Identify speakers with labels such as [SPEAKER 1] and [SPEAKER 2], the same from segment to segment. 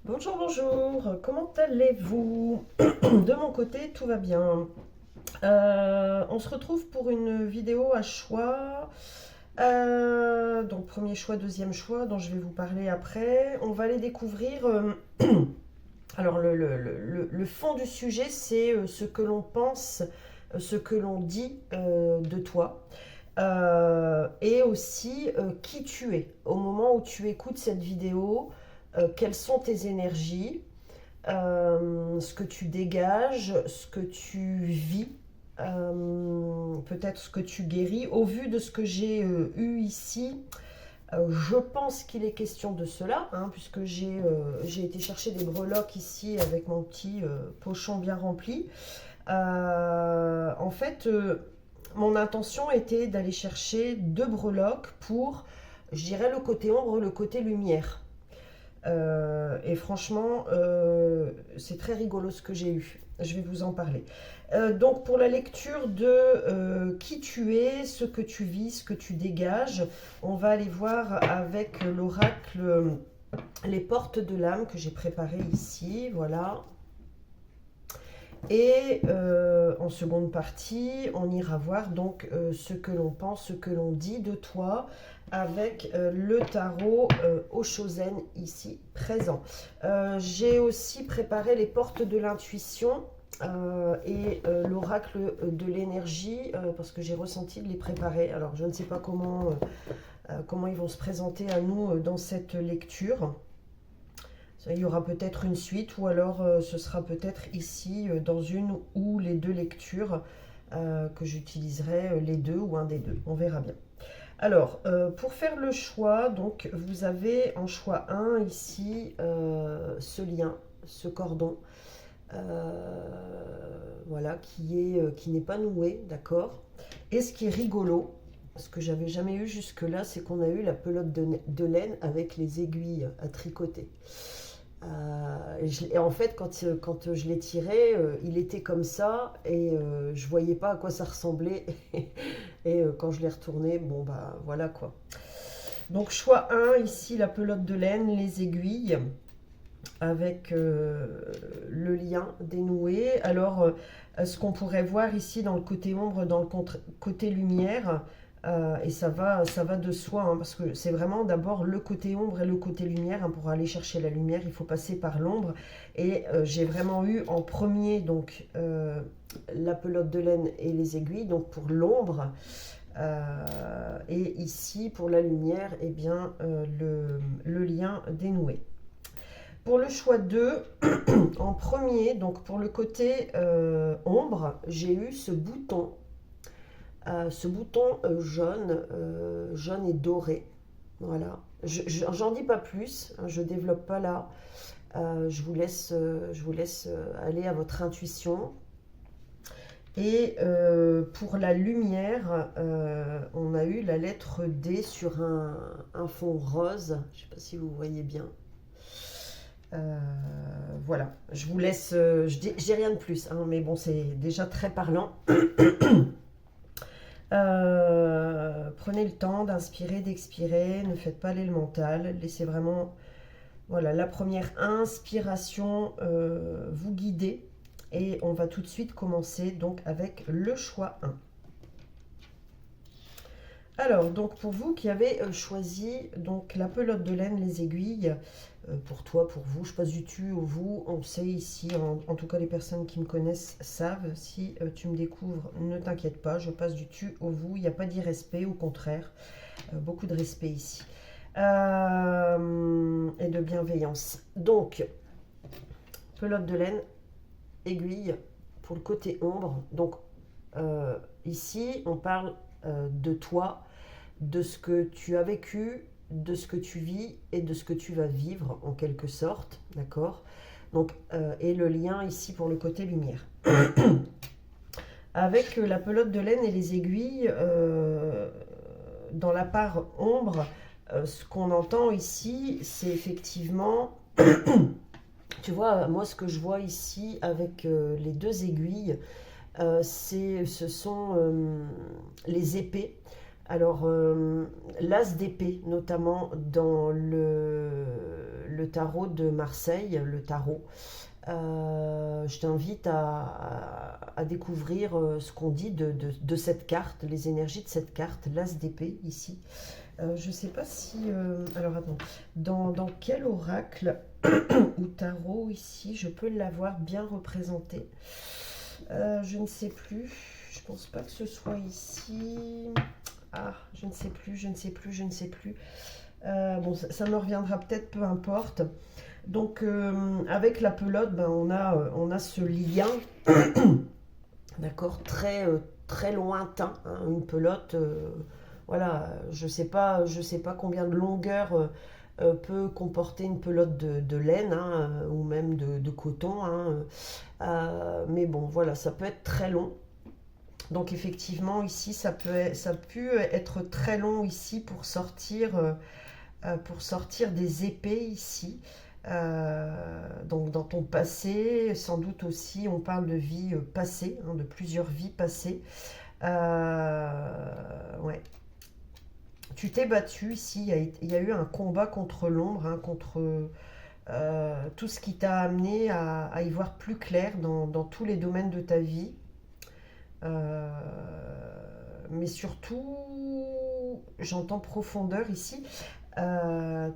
[SPEAKER 1] Bonjour, bonjour, comment allez-vous? De mon côté, tout va bien. On se retrouve pour une vidéo à choix. Donc premier choix, deuxième choix, dont je vais vous parler après. On va aller découvrir. Alors le fond du sujet, c'est ce que l'on pense, ce que l'on dit de toi. Et aussi qui tu es. Au moment où tu écoutes cette vidéo, quelles sont tes énergies, ce que tu dégages, ce que tu vis, peut-être ce que tu guéris. Au vu de ce que j'ai eu ici, je pense qu'il est question de cela, hein, puisque j'ai été chercher des breloques ici avec mon petit pochon bien rempli. En fait, mon intention était d'aller chercher deux breloques pour, je dirais, le côté ombre, le côté lumière. Et franchement, c'est très rigolo ce que j'ai eu. Je vais vous en parler. Donc pour la lecture de qui tu es, ce que tu vis, ce que tu dégages, on va aller voir avec l'oracle les portes de l'âme que j'ai préparé ici. Voilà. Et en seconde partie, on ira voir donc ce que l'on pense, ce que l'on dit de toi avec le tarot Oshozen ici présent. J'ai aussi préparé les portes de l'intuition et l'oracle de l'énergie parce que j'ai ressenti de les préparer. Alors je ne sais pas comment ils vont se présenter à nous dans cette lecture. Il y aura peut-être une suite ou alors ce sera peut-être ici dans une ou les deux lectures que j'utiliserai les deux ou un des deux. On verra bien. Alors, pour faire le choix, donc vous avez en choix 1 ici ce lien, ce cordon, voilà, qui n'est pas noué, d'accord. Et ce qui est rigolo, ce que j'avais jamais eu jusque-là, c'est qu'on a eu la pelote de laine avec les aiguilles à tricoter. Et en fait, quand je l'ai tiré, il était comme ça et je voyais pas à quoi ça ressemblait. Et quand je l'ai retourné, bon bah voilà quoi. Donc choix 1, ici la pelote de laine, les aiguilles avec le lien dénoué. Alors ce qu'on pourrait voir ici dans le côté ombre, dans le côté lumière, et ça va de soi, hein, parce que c'est vraiment d'abord le côté ombre et le côté lumière, hein. Pour aller chercher la lumière, il faut passer par l'ombre. Et j'ai vraiment eu en premier donc la pelote de laine et les aiguilles, donc pour l'ombre. Et ici, pour la lumière, eh bien, le lien dénoué. Pour le choix 2, en premier, donc pour le côté ombre, j'ai eu ce bouton jaune et doré. Voilà. J'en dis pas plus, hein, je développe pas là. Je vous laisse aller à votre intuition. Et pour la lumière, on a eu la lettre D sur un fond rose. Je ne sais pas si vous voyez bien. Voilà, je vous laisse. J'ai rien de plus, hein, mais bon, c'est déjà très parlant. Prenez le temps d'inspirer, d'expirer. Ne faites pas aller le mental. Laissez vraiment, voilà, la première inspiration vous guider. Et on va tout de suite commencer donc avec le choix 1. Alors, donc pour vous qui avez choisi donc la pelote de laine, les aiguilles, pour toi, pour vous, je passe du tu au vous, on sait ici, en tout cas les personnes qui me connaissent savent, si tu me découvres, ne t'inquiète pas, je passe du tu au vous, il n'y a pas d'irrespect, au contraire, beaucoup de respect ici, et de bienveillance. Donc, pelote de laine, aiguille, pour le côté ombre, donc ici on parle de toi, de ce que tu as vécu, de ce que tu vis et de ce que tu vas vivre en quelque sorte, d'accord. Donc, et le lien ici pour le côté lumière. Avec la pelote de laine et les aiguilles, dans la part ombre, ce qu'on entend ici, c'est effectivement, tu vois, moi ce que je vois ici avec les deux aiguilles, ce sont les épées. Alors, l'as d'épée, notamment dans le tarot de Marseille, le tarot. Je t'invite à découvrir ce qu'on dit de cette carte, les énergies de cette carte, l'as d'épée ici. Je ne sais pas si... alors attends, dans quel oracle ou tarot ici, je peux l'avoir bien représenté. Je ne sais plus, je pense pas que ce soit ici. Ah, je ne sais plus, je ne sais plus, je ne sais plus. Bon, ça me reviendra peut-être, peu importe. Donc, avec la pelote, ben, on a ce lien, d'accord, très lointain, hein, une pelote, voilà, je sais pas combien de longueur peut comporter une pelote de laine, hein, ou même de coton, hein, mais bon, voilà, ça peut être très long. Donc effectivement, ici, ça a pu être très long ici pour sortir des épées ici. Donc dans ton passé, sans doute aussi, on parle de vie passée, hein, de plusieurs vies passées. Ouais. Tu t'es battu ici, il y a eu un combat contre l'ombre, hein, contre tout ce qui t'a amené à y voir plus clair dans tous les domaines de ta vie. Euh, mais surtout, j'entends profondeur ici.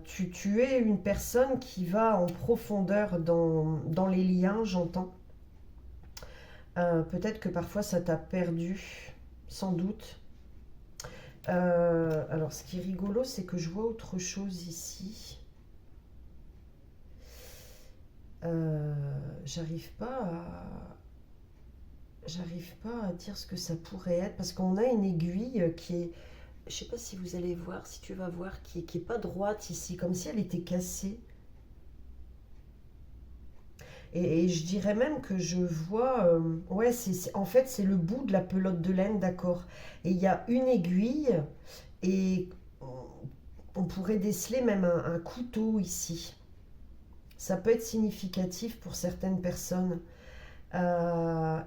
[SPEAKER 1] Tu es une personne qui va en profondeur dans les liens, j'entends. Peut-être que parfois ça t'a perdu, sans doute. Alors, ce qui est rigolo, c'est que je vois autre chose ici. J'arrive pas à dire ce que ça pourrait être, parce qu'on a une aiguille qui est, je sais pas si vous allez voir, si tu vas voir, qui est pas droite ici, comme si elle était cassée. Et je dirais même que je vois, ouais, en fait c'est le bout de la pelote de laine, d'accord. Et il y a une aiguille et on pourrait déceler même un couteau ici. Ça peut être significatif pour certaines personnes.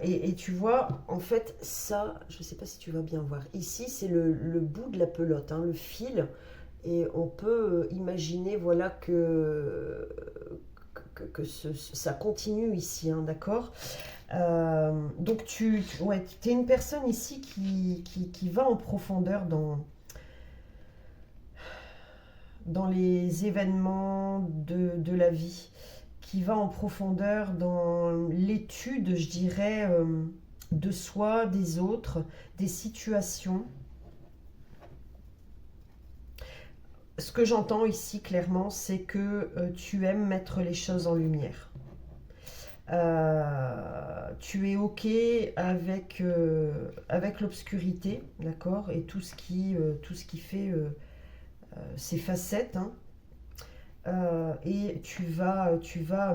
[SPEAKER 1] Et tu vois, en fait, ça, je ne sais pas si tu vas bien voir. Ici, c'est le bout de la pelote, hein, le fil. Et on peut imaginer, voilà, ça continue ici, hein, d'accord. Donc, ouais, es une personne ici qui va en profondeur dans les événements de la vie, qui va en profondeur dans l'étude, je dirais, de soi, des autres, des situations. Ce que j'entends ici clairement, c'est que tu aimes mettre les choses en lumière. Tu es OK avec l'obscurité, d'accord, et tout ce qui fait ses facettes, hein. Et tu vas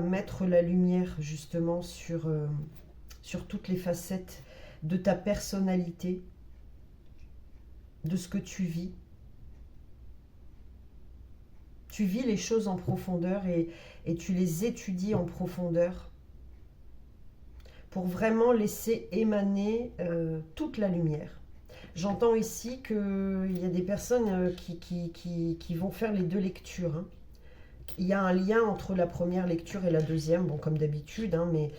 [SPEAKER 1] mettre la lumière justement sur toutes les facettes de ta personnalité, de ce que tu vis. Tu vis les choses en profondeur et tu les étudies en profondeur pour vraiment laisser émaner toute la lumière. J'entends ici qu'il y a des personnes qui vont faire les deux lectures, hein. Il y a un lien entre la première lecture et la deuxième, bon, comme d'habitude, hein, mais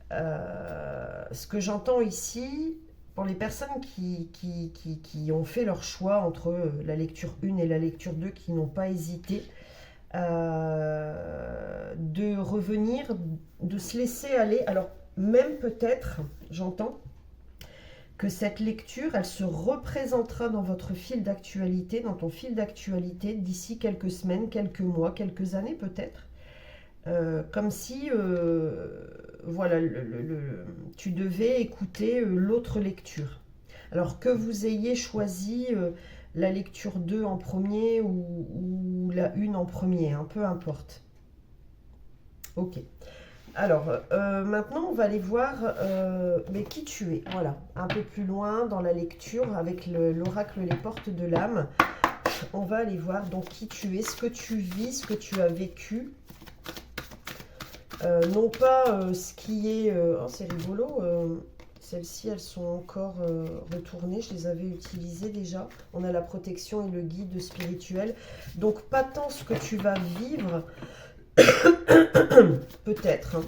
[SPEAKER 1] ce que j'entends ici, pour les personnes qui ont fait leur choix entre la lecture 1 et la lecture 2, qui n'ont pas hésité, de revenir, de se laisser aller. Alors, même peut-être, j'entends, que cette lecture, elle se représentera dans votre fil d'actualité, dans ton fil d'actualité, d'ici quelques semaines, quelques mois, quelques années peut-être. Comme si, voilà, tu devais écouter l'autre lecture. Alors que vous ayez choisi la lecture 2 en premier ou la 1 en premier, hein, peu importe. Ok. Alors, maintenant, on va aller voir mais qui tu es. Voilà, un peu plus loin dans la lecture avec l'oracle Les Portes de l'âme. On va aller voir donc qui tu es, ce que tu vis, ce que tu as vécu. Non pas ce qui est... oh, c'est rigolo. Celles-ci, elles sont encore retournées. Je les avais utilisées déjà. On a la protection et le guide spirituel. Donc, pas tant ce que tu vas vivre, peut-être, hein,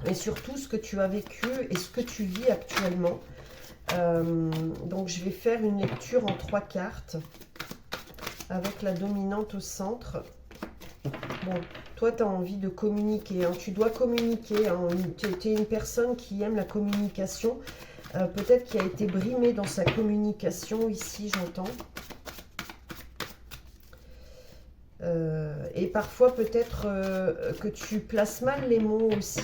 [SPEAKER 1] et surtout ce que tu as vécu et ce que tu vis actuellement. Donc, je vais faire une lecture en 3 cartes avec la dominante au centre. Bon, toi, tu as envie de communiquer, hein. Tu dois communiquer, hein. Tu es une personne qui aime la communication, peut-être qui a été brimée dans sa communication ici, j'entends. Et parfois, peut-être que tu places mal les mots aussi.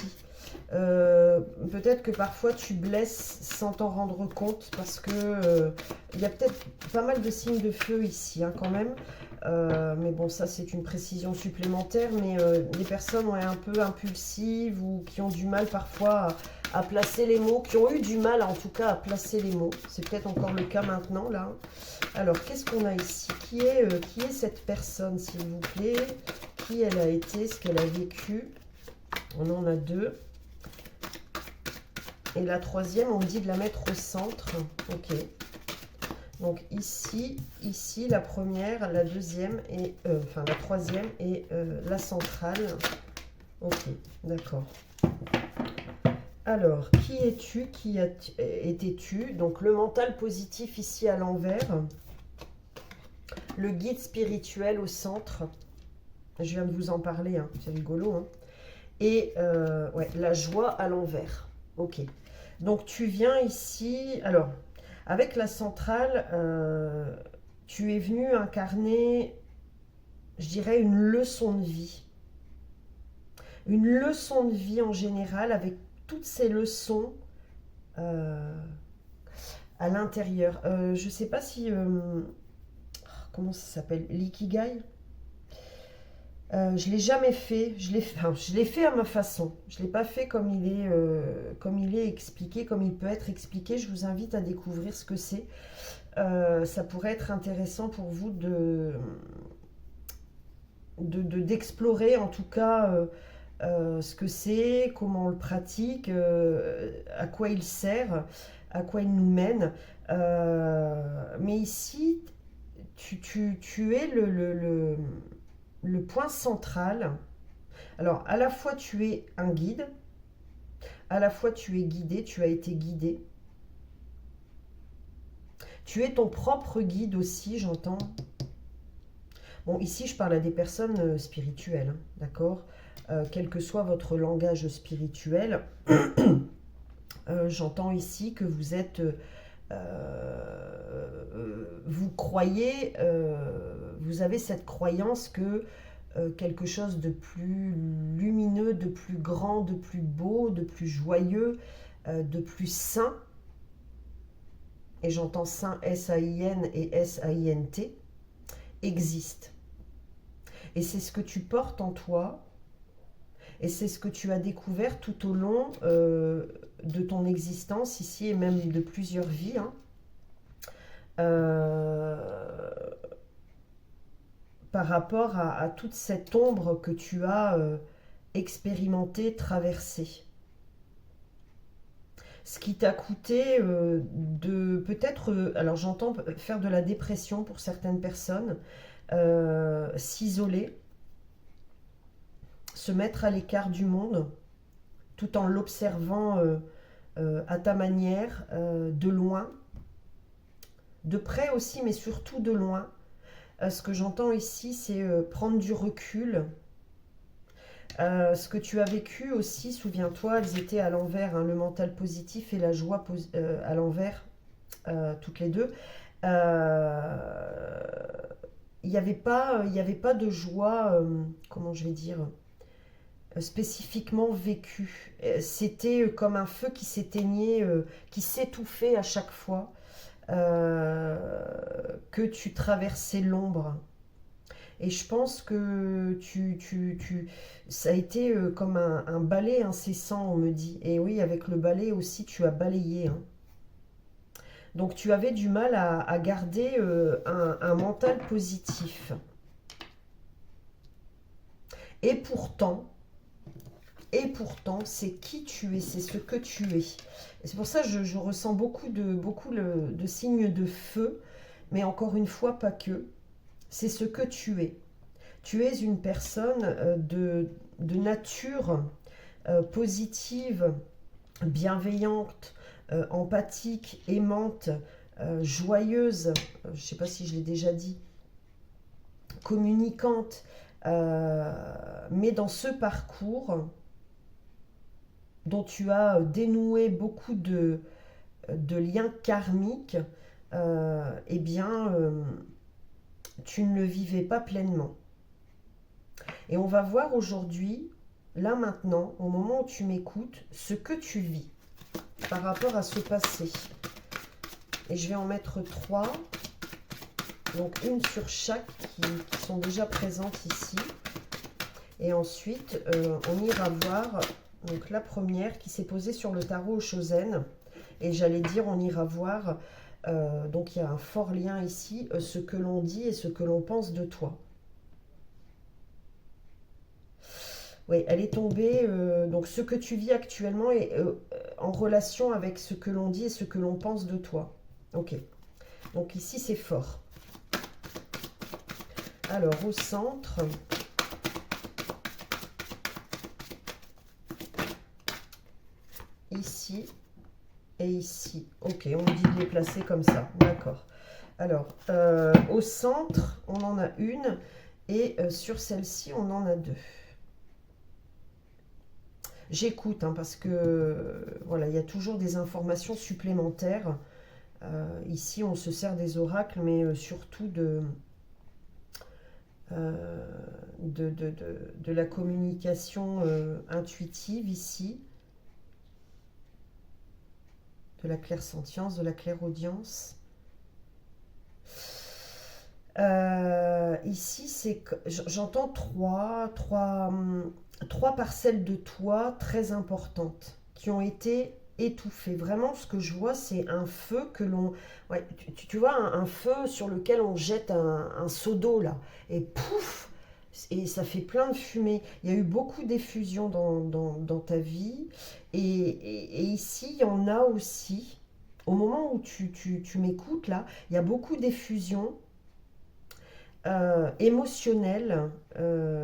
[SPEAKER 1] Peut-être que parfois tu blesses sans t'en rendre compte, parce que il y a peut-être pas mal de signes de feu ici, hein, quand même. Mais bon, ça c'est une précision supplémentaire, mais des personnes un peu impulsives ou qui ont du mal parfois à placer les mots, qui ont eu du mal en tout cas à placer les mots. C'est peut-être encore le cas maintenant là. Alors, qu'est-ce qu'on a ici? Qui est cette personne, s'il vous plaît? Qui elle a été, ce qu'elle a vécu? On en a 2. Et la troisième, on me dit de la mettre au centre. Ok. Donc ici, la première, la deuxième, et enfin la troisième et la centrale. Ok, d'accord. Alors, qui es-tu? Qui étais-tu? Donc le mental positif ici à l'envers. Le guide spirituel au centre. Je viens de vous en parler, hein, c'est rigolo. Hein. Et ouais, la joie à l'envers. Ok. Donc tu viens ici, alors avec la centrale, tu es venu incarner, je dirais, une leçon de vie. Une leçon de vie en général, avec toutes ces leçons à l'intérieur. Je ne sais pas si, comment ça s'appelle, l'ikigai. Je ne l'ai jamais fait, je l'ai fait à ma façon. Je ne l'ai pas fait comme il est expliqué, comme il peut être expliqué. Je vous invite à découvrir ce que c'est. Ça pourrait être intéressant pour vous d'explorer en tout cas ce que c'est, comment on le pratique, à quoi il sert, à quoi il nous mène. Mais ici, tu es le point central. Alors, à la fois tu es un guide, à la fois tu es guidé, tu as été guidé. Tu es ton propre guide aussi, j'entends. Bon, ici je parle à des personnes spirituelles, hein, d'accord, quel que soit votre langage spirituel. J'entends ici que vous êtes... vous croyez, vous avez cette croyance que quelque chose de plus lumineux, de plus grand, de plus beau, de plus joyeux, de plus sain, et j'entends sain S-A-I-N et S-A-I-N-T, existe. Et c'est ce que tu portes en toi, et c'est ce que tu as découvert tout au long de ton existence ici, et même de plusieurs vies, hein. Par rapport à toute cette ombre que tu as expérimentée, traversée. Ce qui t'a coûté de peut-être, alors j'entends faire de la dépression pour certaines personnes, s'isoler, se mettre à l'écart du monde, tout en l'observant à ta manière, de loin, de près aussi, mais surtout de loin. Ce que j'entends ici, c'est prendre du recul. Ce que tu as vécu aussi, souviens-toi, elles étaient à l'envers, hein, le mental positif et la joie à l'envers, toutes les deux. Il n'y avait pas de joie, comment je vais dire, spécifiquement vécue. C'était comme un feu qui s'éteignait, qui s'étouffait à chaque fois que tu traversais l'ombre. Et je pense que ça a été comme un balai incessant, on me dit. Et oui, avec le balai aussi, tu as balayé, hein. Donc tu avais du mal à garder un mental positif. Et pourtant, et pourtant, c'est qui tu es, c'est ce que tu es. Et c'est pour ça que je ressens beaucoup de signes de feu, mais encore une fois, pas que. C'est ce que tu es. Tu es une personne de nature positive, bienveillante, empathique, aimante, joyeuse, je ne sais pas si je l'ai déjà dit, communicante, mais dans ce parcours dont tu as dénoué beaucoup de liens karmiques, eh bien, tu ne le vivais pas pleinement. Et on va voir aujourd'hui, là maintenant, au moment où tu m'écoutes, ce que tu vis par rapport à ce passé. Et je vais en mettre 3, donc une sur chaque qui sont déjà présentes ici. Et ensuite, on ira voir donc la première qui s'est posée sur le tarot au Chosen. Et j'allais dire, on ira voir, donc il y a un fort lien ici, ce que l'on dit et ce que l'on pense de toi. Oui, elle est tombée, donc ce que tu vis actuellement est en relation avec ce que l'on dit et ce que l'on pense de toi. Ok, donc ici c'est fort. Alors au centre, ici et ici. Ok, on dit de les placer comme ça, d'accord. Alors, au centre, on en a une et sur celle-ci, on en a 2. J'écoute parce que voilà, il y a toujours des informations supplémentaires. Ici, on se sert des oracles, mais surtout de la communication intuitive ici, de la clairsentience, de la clairaudience. Ici, c'est que j'entends trois parcelles de toi très importantes qui ont été étouffées. Vraiment, ce que je vois, c'est un feu que l'on... Ouais, tu vois, un feu sur lequel on jette un seau d'eau, là. Et pouf! Et ça fait plein de fumée. Il y a eu beaucoup d'effusions dans ta vie. Et ici, il y en a aussi. Au moment où tu m'écoutes, là, il y a beaucoup d'effusions émotionnelles,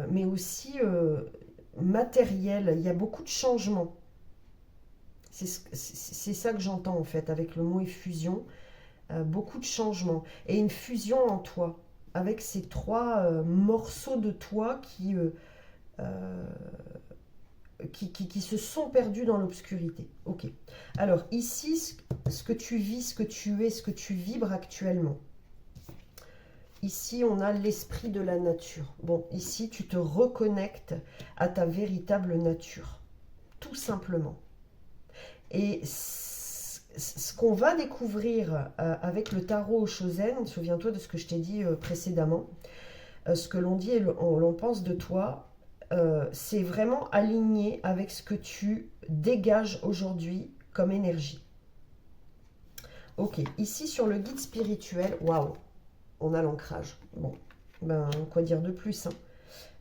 [SPEAKER 1] mais aussi matérielles. Il y a beaucoup de changements. C'est ça que j'entends en fait avec le mot effusion. Beaucoup de changements. Et une fusion en toi, avec ces 3 morceaux de toi qui se sont perdus dans l'obscurité. Ok. Alors ici, ce que tu vis, ce que tu es, ce que tu vibres actuellement. Ici, on a l'esprit de la nature. Bon, ici, tu te reconnectes à ta véritable nature. Tout simplement. Et ce qu'on va découvrir avec le tarot au Chosen, souviens-toi de ce que je t'ai dit précédemment, ce que l'on dit et l'on pense de toi, c'est vraiment aligné avec ce que tu dégages aujourd'hui comme énergie. Ok, ici sur le guide spirituel, waouh, on a l'ancrage. Bon, ben quoi dire de plus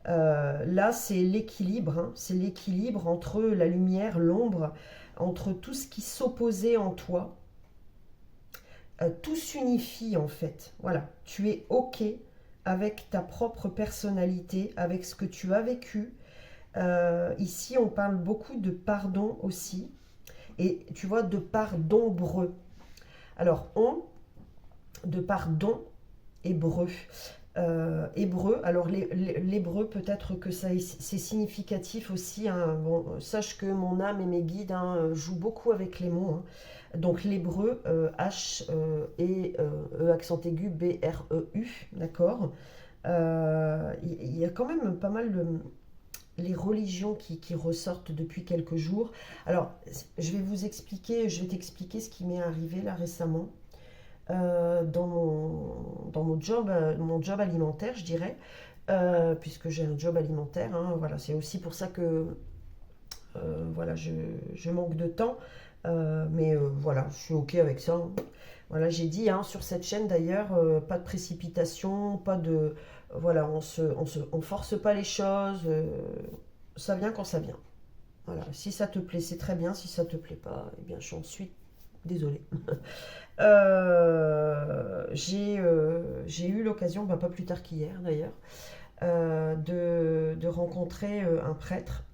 [SPEAKER 1] là, c'est l'équilibre, c'est l'équilibre entre la lumière, l'ombre, entre tout ce qui s'opposait en toi. Tout s'unifie en fait. Voilà, tu es ok avec ta propre personnalité, avec ce que tu as vécu. Ici, on parle beaucoup de pardon aussi. Et tu vois, de pardon-breux. Alors, de pardon hébreu. Hébreu, alors l'hébreu, peut-être que c'est significatif aussi. Bon, sache que mon âme et mes guides jouent beaucoup avec les mots. Donc l'hébreu, H et E accent aigu, B-R-E-U, d'accord. Il y a quand même pas mal les religions qui ressortent depuis quelques jours. Alors, je vais t'expliquer ce qui m'est arrivé là récemment. Dans mon job alimentaire, je dirais, puisque j'ai un job alimentaire. Voilà, c'est aussi pour ça que voilà, je manque de temps, mais voilà, je suis ok avec ça. Voilà, j'ai dit sur cette chaîne d'ailleurs, pas de précipitation, pas de... Voilà, on force pas les choses, ça vient quand ça vient. Voilà, si ça te plaît, c'est très bien. Si ça te plaît pas, eh bien, j'en suis désolée. J'ai eu l'occasion, bah, pas plus tard qu'hier d'ailleurs, de rencontrer un prêtre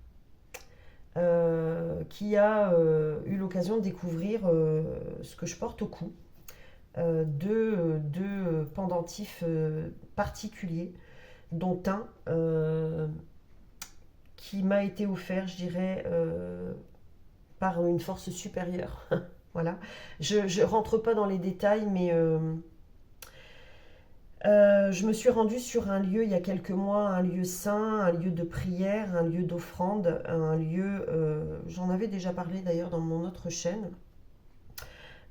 [SPEAKER 1] qui a eu l'occasion de découvrir ce que je porte au cou, deux pendentifs particuliers, dont un qui m'a été offert, je dirais, par une force supérieure. Voilà. Je ne rentre pas dans les détails, mais je me suis rendue sur un lieu il y a quelques mois, un lieu saint, un lieu de prière, un lieu d'offrande, un lieu, j'en avais déjà parlé d'ailleurs dans mon autre chaîne,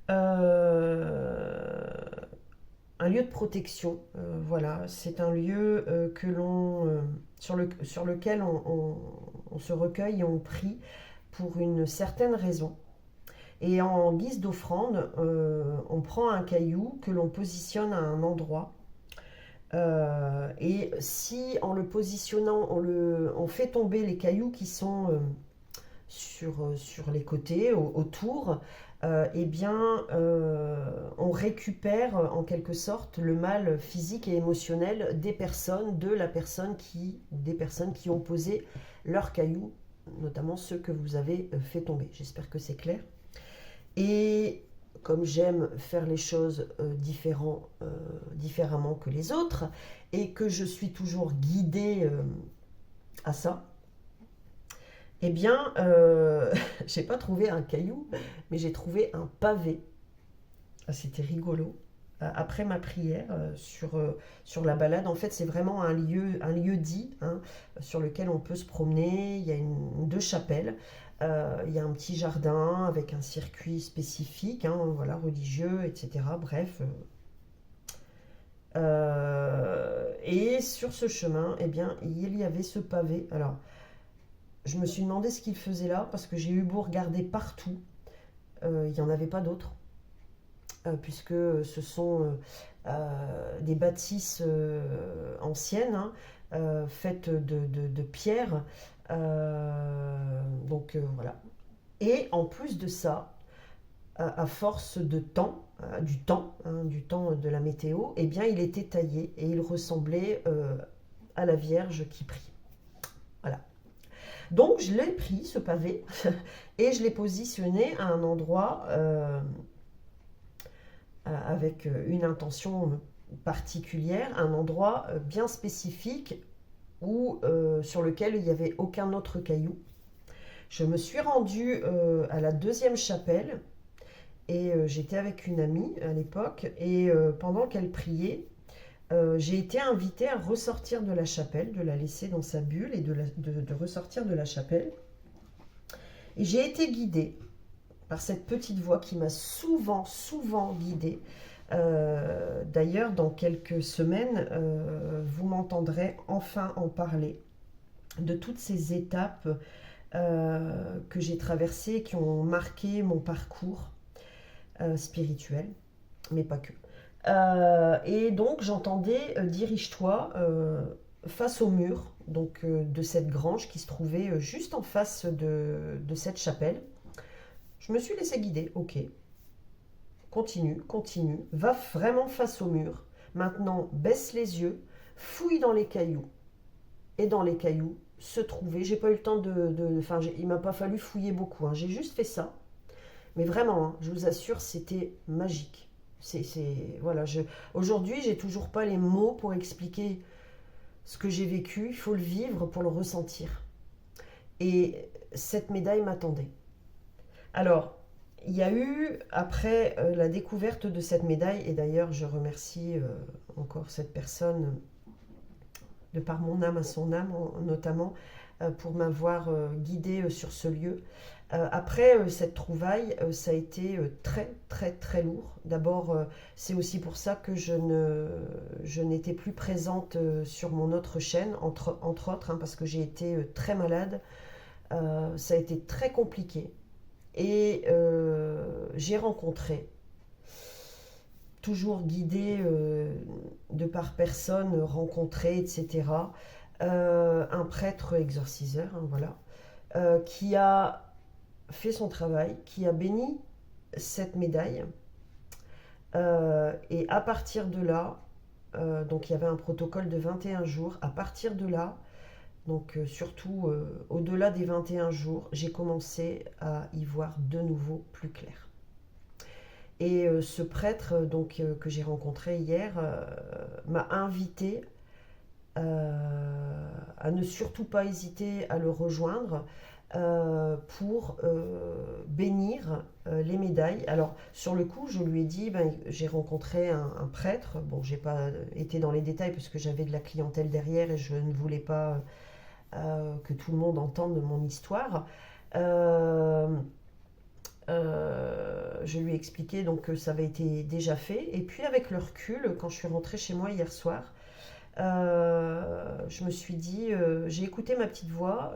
[SPEAKER 1] euh, un lieu de protection. Voilà, c'est un lieu sur lequel on se recueille et on prie pour une certaine raison. Et en guise d'offrande, on prend un caillou que l'on positionne à un endroit. Et si en le positionnant, on fait tomber les cailloux qui sont sur les côtés, autour, eh bien, on récupère en quelque sorte le mal physique et émotionnel des personnes qui ont posé leurs cailloux, notamment ceux que vous avez fait tomber. J'espère que c'est clair. Et comme j'aime faire les choses différemment que les autres, et que je suis toujours guidée à ça, eh bien, j'ai pas trouvé un caillou, mais j'ai trouvé un pavé. Ah, c'était rigolo. Après ma prière, sur la balade, en fait, c'est vraiment un lieu dit, hein, sur lequel on peut se promener. Il y a deux chapelles. Il y a un petit jardin avec un circuit spécifique, hein, voilà, religieux, etc. Bref. Et sur ce chemin, eh bien, il y avait ce pavé. Alors, je me suis demandé ce qu'il faisait là, parce que j'ai eu beau regarder partout, il n'y en avait pas d'autres, puisque ce sont des bâtisses anciennes, hein, faites de pierre. Donc voilà. Et en plus de ça, à force de temps, du temps de la météo, eh bien il était taillé et il ressemblait à la Vierge qui prie. Voilà. Donc je l'ai pris, ce pavé, et je l'ai positionné à un endroit avec une intention particulière, un endroit bien spécifique sur lequel il n'y avait aucun autre caillou. Je me suis rendue à la deuxième chapelle et j'étais avec une amie à l'époque et pendant qu'elle priait, j'ai été invitée à ressortir de la chapelle, de la laisser dans sa bulle et de ressortir de la chapelle. Et j'ai été guidée par cette petite voix qui m'a souvent guidée. D'ailleurs, dans quelques semaines, vous m'entendrez enfin en parler de toutes ces étapes que j'ai traversées, qui ont marqué mon parcours spirituel, mais pas que. Et donc j'entendais dirige-toi face au mur donc, de cette grange qui se trouvait juste en face de cette chapelle. Je me suis laissée guider, ok. Continue, va vraiment face au mur. Maintenant, baisse les yeux, fouille dans les cailloux. Et dans les cailloux se trouvait, j'ai pas eu le temps enfin, il m'a pas fallu fouiller beaucoup, hein, j'ai juste fait ça. Mais vraiment, hein, je vous assure, c'était magique. Voilà, aujourd'hui, j'ai toujours pas les mots pour expliquer ce que j'ai vécu. Il faut le vivre pour le ressentir. Et cette médaille m'attendait. Alors, il y a eu, après la découverte de cette médaille, et d'ailleurs, je remercie encore cette personne, de par mon âme à son âme, notamment, pour m'avoir guidée sur ce lieu. Après cette trouvaille, ça a été très lourd. D'abord, c'est aussi pour ça que je n'étais plus présente sur mon autre chaîne, entre autres, hein, parce que j'ai été très malade. Ça a été très compliqué. Et j'ai rencontré, toujours guidée de par personnes rencontrées, etc., un prêtre exorciseur, hein, voilà, qui a fait son travail, qui a béni cette médaille. Et à partir de là, donc il y avait un protocole de 21 jours. À partir de là, donc surtout au-delà des 21 jours, j'ai commencé à y voir de nouveau plus clair. Et ce prêtre que j'ai rencontré hier m'a invité à ne surtout pas hésiter à le rejoindre pour bénir les médailles. Alors sur le coup, je lui ai dit, j'ai rencontré un prêtre. Bon, j'ai pas été dans les détails parce que j'avais de la clientèle derrière et je ne voulais pas que tout le monde entende mon histoire. Je lui ai expliqué donc que ça avait été déjà fait. Et puis avec le recul, quand je suis rentrée chez moi hier soir, je me suis dit, j'ai écouté ma petite voix.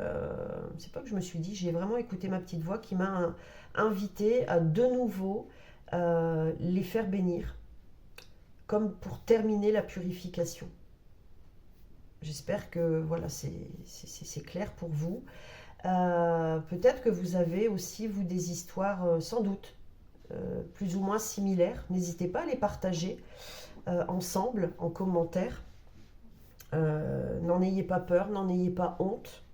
[SPEAKER 1] C'est pas que je me suis dit, j'ai vraiment écouté ma petite voix qui m'a invité à de nouveau les faire bénir, comme pour terminer la purification. J'espère que voilà, c'est clair pour vous. Peut-être que vous avez aussi, vous, des histoires sans doute plus ou moins similaires. N'hésitez pas à les partager ensemble en commentaire. N'en ayez pas peur, n'en ayez pas honte.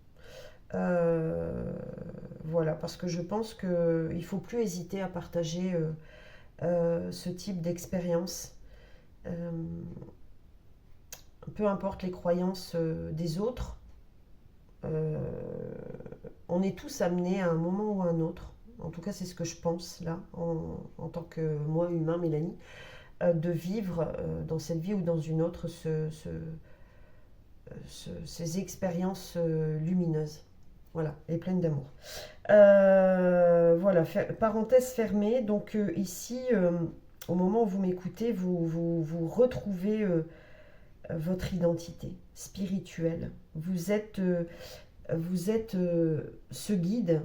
[SPEAKER 1] Voilà, parce que je pense qu'il ne faut plus hésiter à partager ce type d'expérience. Peu importe les croyances des autres, on est tous amenés à un moment ou à un autre, en tout cas c'est ce que je pense là, en tant que moi humain, Mélanie, de vivre dans cette vie ou dans une autre ces expériences lumineuses. Voilà, et pleines d'amour. Voilà, parenthèse fermée. Donc ici, au moment où vous m'écoutez, vous retrouvez votre identité spirituelle. Vous êtes ce guide.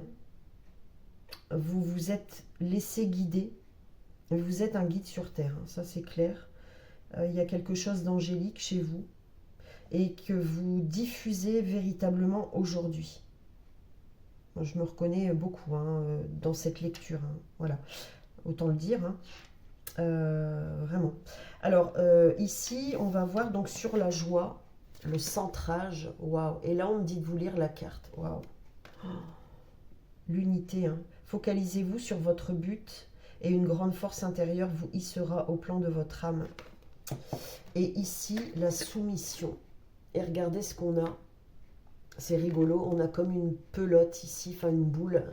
[SPEAKER 1] Vous vous êtes laissé guider. Vous êtes un guide sur Terre, hein, ça c'est clair. Il y a quelque chose d'angélique chez vous et que vous diffusez véritablement aujourd'hui. Moi, je me reconnais beaucoup dans cette lecture. Hein, voilà, autant le dire. Hein. Vraiment. Alors, ici, on va voir donc sur la joie, le centrage. Waouh! Et là, on me dit de vous lire la carte. Waouh! Oh, l'unité. Hein. Focalisez-vous sur votre but et une grande force intérieure vous hissera au plan de votre âme. Et ici, la soumission. Et regardez ce qu'on a. C'est rigolo. On a comme une pelote ici, enfin une boule.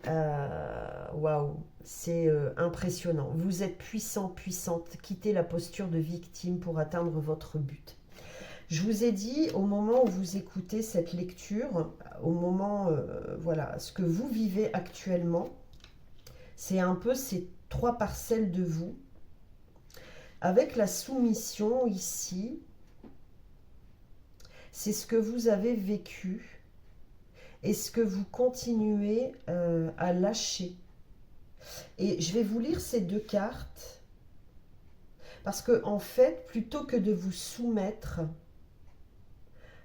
[SPEAKER 1] Waouh, c'est impressionnant. Vous êtes puissant, puissante. Quittez la posture de victime pour atteindre votre but. Je vous ai dit, au moment où vous écoutez cette lecture, au moment, voilà, ce que vous vivez actuellement, c'est un peu ces 3 parcelles de vous. Avec la soumission ici, c'est ce que vous avez vécu et ce que vous continuez à lâcher. Et je vais vous lire ces 2 cartes parce que en fait, plutôt que de vous soumettre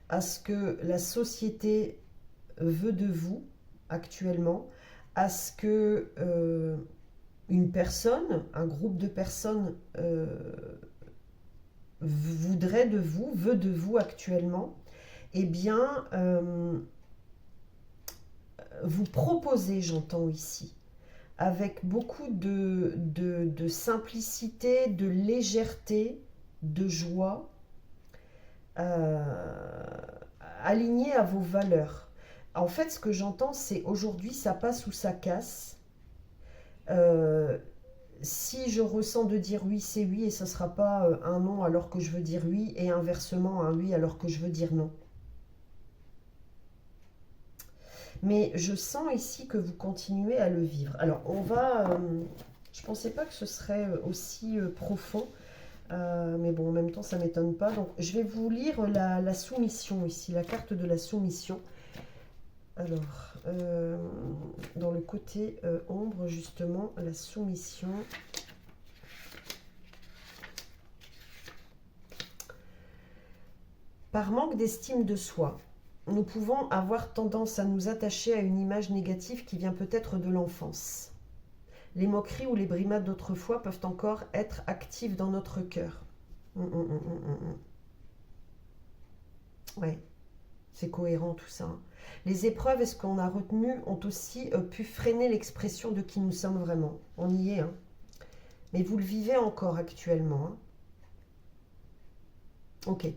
[SPEAKER 1] à ce que la société veut de vous actuellement, à ce que une personne, un groupe de personnes voudrait de vous, veut de vous actuellement, eh bien, vous proposez, j'entends ici, avec beaucoup de simplicité, de légèreté, de joie, aligné à vos valeurs. En fait, ce que j'entends, c'est aujourd'hui, ça passe ou ça casse. Si je ressens de dire oui, c'est oui, et ce ne sera pas un non alors que je veux dire oui, et inversement un oui alors que je veux dire non. Mais je sens ici que vous continuez à le vivre. Alors, on va... je ne pensais pas que ce serait aussi profond, mais bon, en même temps, ça ne m'étonne pas. Donc, je vais vous lire la soumission ici, la carte de la soumission. Alors, dans le côté ombre, justement, la soumission. Par manque d'estime de soi, nous pouvons avoir tendance à nous attacher à une image négative qui vient peut-être de l'enfance. Les moqueries ou les brimades d'autrefois peuvent encore être actives dans notre cœur. Ouais, c'est cohérent tout ça. Les épreuves et ce qu'on a retenu ont aussi pu freiner l'expression de qui nous sommes vraiment. On y est, hein. Mais vous le vivez encore actuellement, hein. Ok.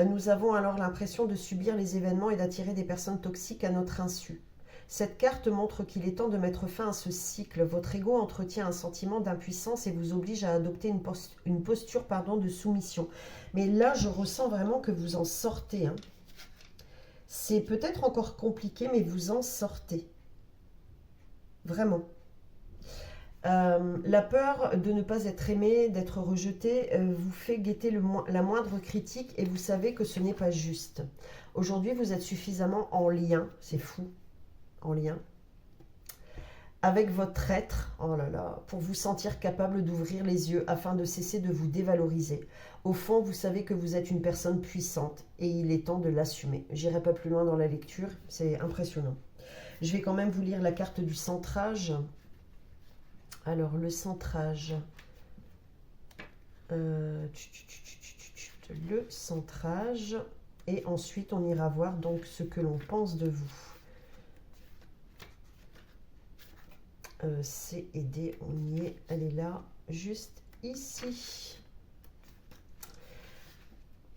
[SPEAKER 1] Nous avons alors l'impression de subir les événements et d'attirer des personnes toxiques à notre insu. Cette carte montre qu'il est temps de mettre fin à ce cycle. Votre ego entretient un sentiment d'impuissance et vous oblige à adopter une posture de soumission. Mais là, je ressens vraiment que vous en sortez, hein. C'est peut-être encore compliqué, mais vous en sortez. Vraiment. La peur de ne pas être aimé, d'être rejeté, vous fait guetter la moindre critique et vous savez que ce n'est pas juste. Aujourd'hui, vous êtes suffisamment en lien, c'est fou, en lien, avec votre être, oh là là, pour vous sentir capable d'ouvrir les yeux afin de cesser de vous dévaloriser. Au fond, vous savez que vous êtes une personne puissante et il est temps de l'assumer. J'irai pas plus loin dans la lecture, c'est impressionnant. Je vais quand même vous lire la carte du centrage. Alors, le centrage. Le centrage. Et ensuite, on ira voir donc ce que l'on pense de vous. C et D, on y est. Elle est là, juste ici.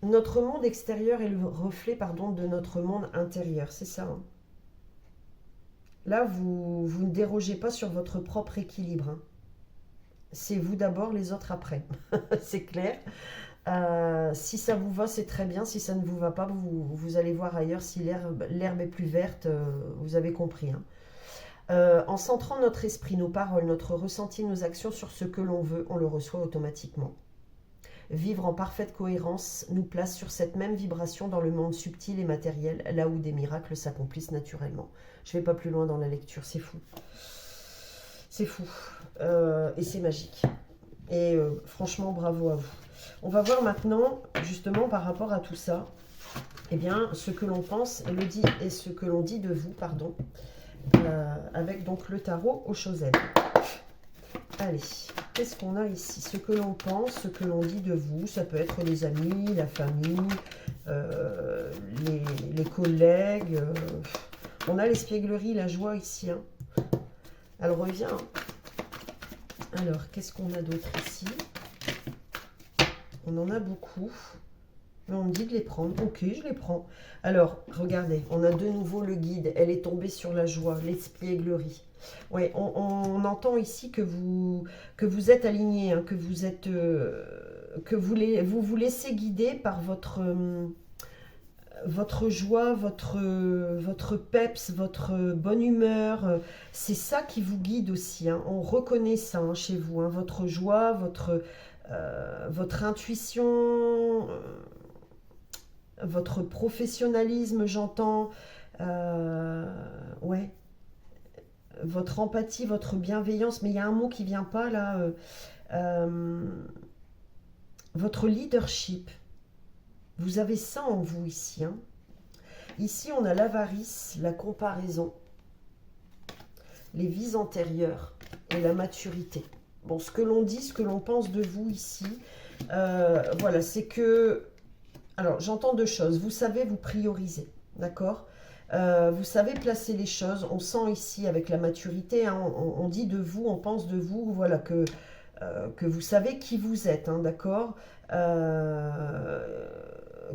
[SPEAKER 1] Notre monde extérieur est le reflet, de notre monde intérieur. C'est ça, hein. Là, vous ne dérogez pas sur votre propre équilibre, hein. C'est vous d'abord, les autres après. C'est clair. Si ça vous va, c'est très bien. Si ça ne vous va pas, vous allez voir ailleurs. Si l'herbe est plus verte, vous avez compris, hein. En centrant notre esprit, nos paroles, notre ressenti, nos actions sur ce que l'on veut, on le reçoit automatiquement. Vivre en parfaite cohérence nous place sur cette même vibration dans le monde subtil et matériel, là où des miracles s'accomplissent naturellement. Je ne vais pas plus loin dans la lecture, c'est fou. C'est fou. Et c'est magique. Et franchement, bravo à vous. On va voir maintenant, justement, par rapport à tout ça, eh bien, ce que l'on pense et ce que l'on dit de vous, avec donc le tarot aux Chosel. Allez, qu'est-ce qu'on a ici? Ce que l'on pense, ce que l'on dit de vous, ça peut être les amis, la famille, les collègues. On a l'espièglerie, la joie ici, hein. Elle revient. Alors, qu'est-ce qu'on a d'autre ici? On en a beaucoup. Mais on me dit de les prendre. Ok, je les prends. Alors, regardez, on a de nouveau le guide. Elle est tombée sur la joie, l'espièglerie. Oui, on entend ici que vous êtes aligné, hein, que vous êtes, vous vous laissez guider par votre joie, votre peps, votre bonne humeur. C'est ça qui vous guide aussi, hein. On reconnaît ça, hein, chez vous, hein, votre joie, votre intuition, votre professionnalisme, j'entends. Ouais. Votre empathie, votre bienveillance, mais il y a un mot qui vient pas là. Votre leadership. Vous avez ça en vous ici, hein. Ici, on a l'avarice, la comparaison, les vies antérieures et la maturité. Bon, ce que l'on dit, ce que l'on pense de vous ici, voilà, c'est que... Alors, j'entends deux choses. Vous savez vous prioriser, d'accord ? Vous savez placer les choses. On sent ici, avec la maturité, hein, on dit de vous, on pense de vous, voilà, que vous savez qui vous êtes, hein, d'accord ?